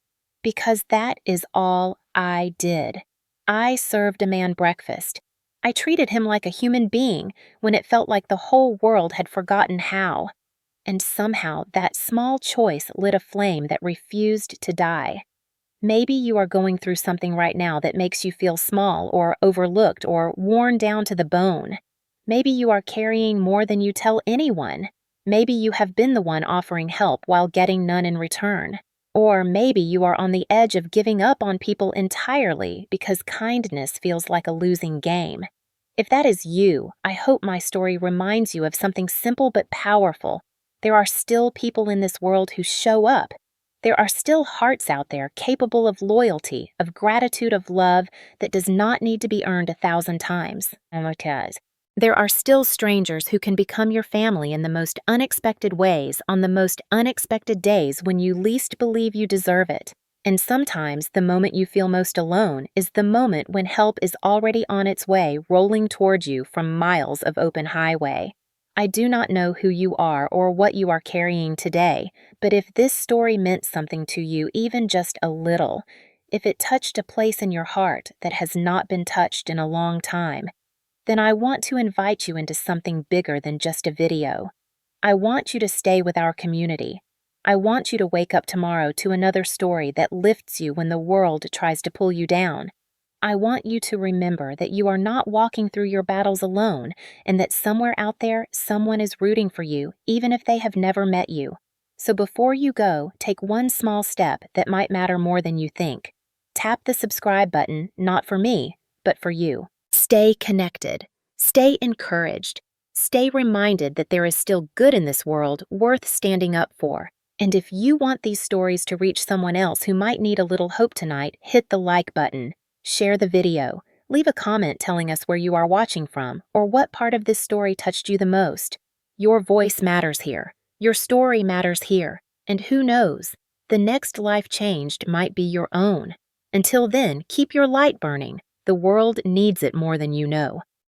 Because that is all I did. I served a man breakfast. I treated him like a human being when it felt like the whole world had forgotten how. And somehow that small choice lit a flame that refused to die. Maybe you are going through something right now that makes you feel small or overlooked or worn down to the bone. Maybe you are carrying more than you tell anyone. Maybe you have been the one offering help while getting none in return. Or maybe you are on the edge of giving up on people entirely because kindness feels like a losing game. If that is you, I hope my story reminds you of something simple but powerful. There are still people in this world who show up. There are still hearts out there capable of loyalty, of gratitude, of love that does not need to be earned 1,000 times. There are still strangers who can become your family in the most unexpected ways, on the most unexpected days when you least believe you deserve it. And sometimes the moment you feel most alone is the moment when help is already on its way, rolling towards you from miles of open highway. I do not know who you are or what you are carrying today, but if this story meant something to you, even just a little, if it touched a place in your heart that has not been touched in a long time, then I want to invite you into something bigger than just a video. I want you to stay with our community. I want you to wake up tomorrow to another story that lifts you when the world tries to pull you down. I want you to remember that you are not walking through your battles alone, and that somewhere out there, someone is rooting for you, even if they have never met you. So before you go, take one small step that might matter more than you think. Tap the subscribe button, not for me, but for you. Stay connected. Stay encouraged. Stay reminded that there is still good in this world worth standing up for. And if you want these stories to reach someone else who might need a little hope tonight, hit the like button. Share the video. Leave a comment telling us where you are watching from or what part of this story touched you the most. Your voice matters here. Your story matters here. And who knows? The next life changed might be your own. Until then, keep your light burning. The world needs it more than you know.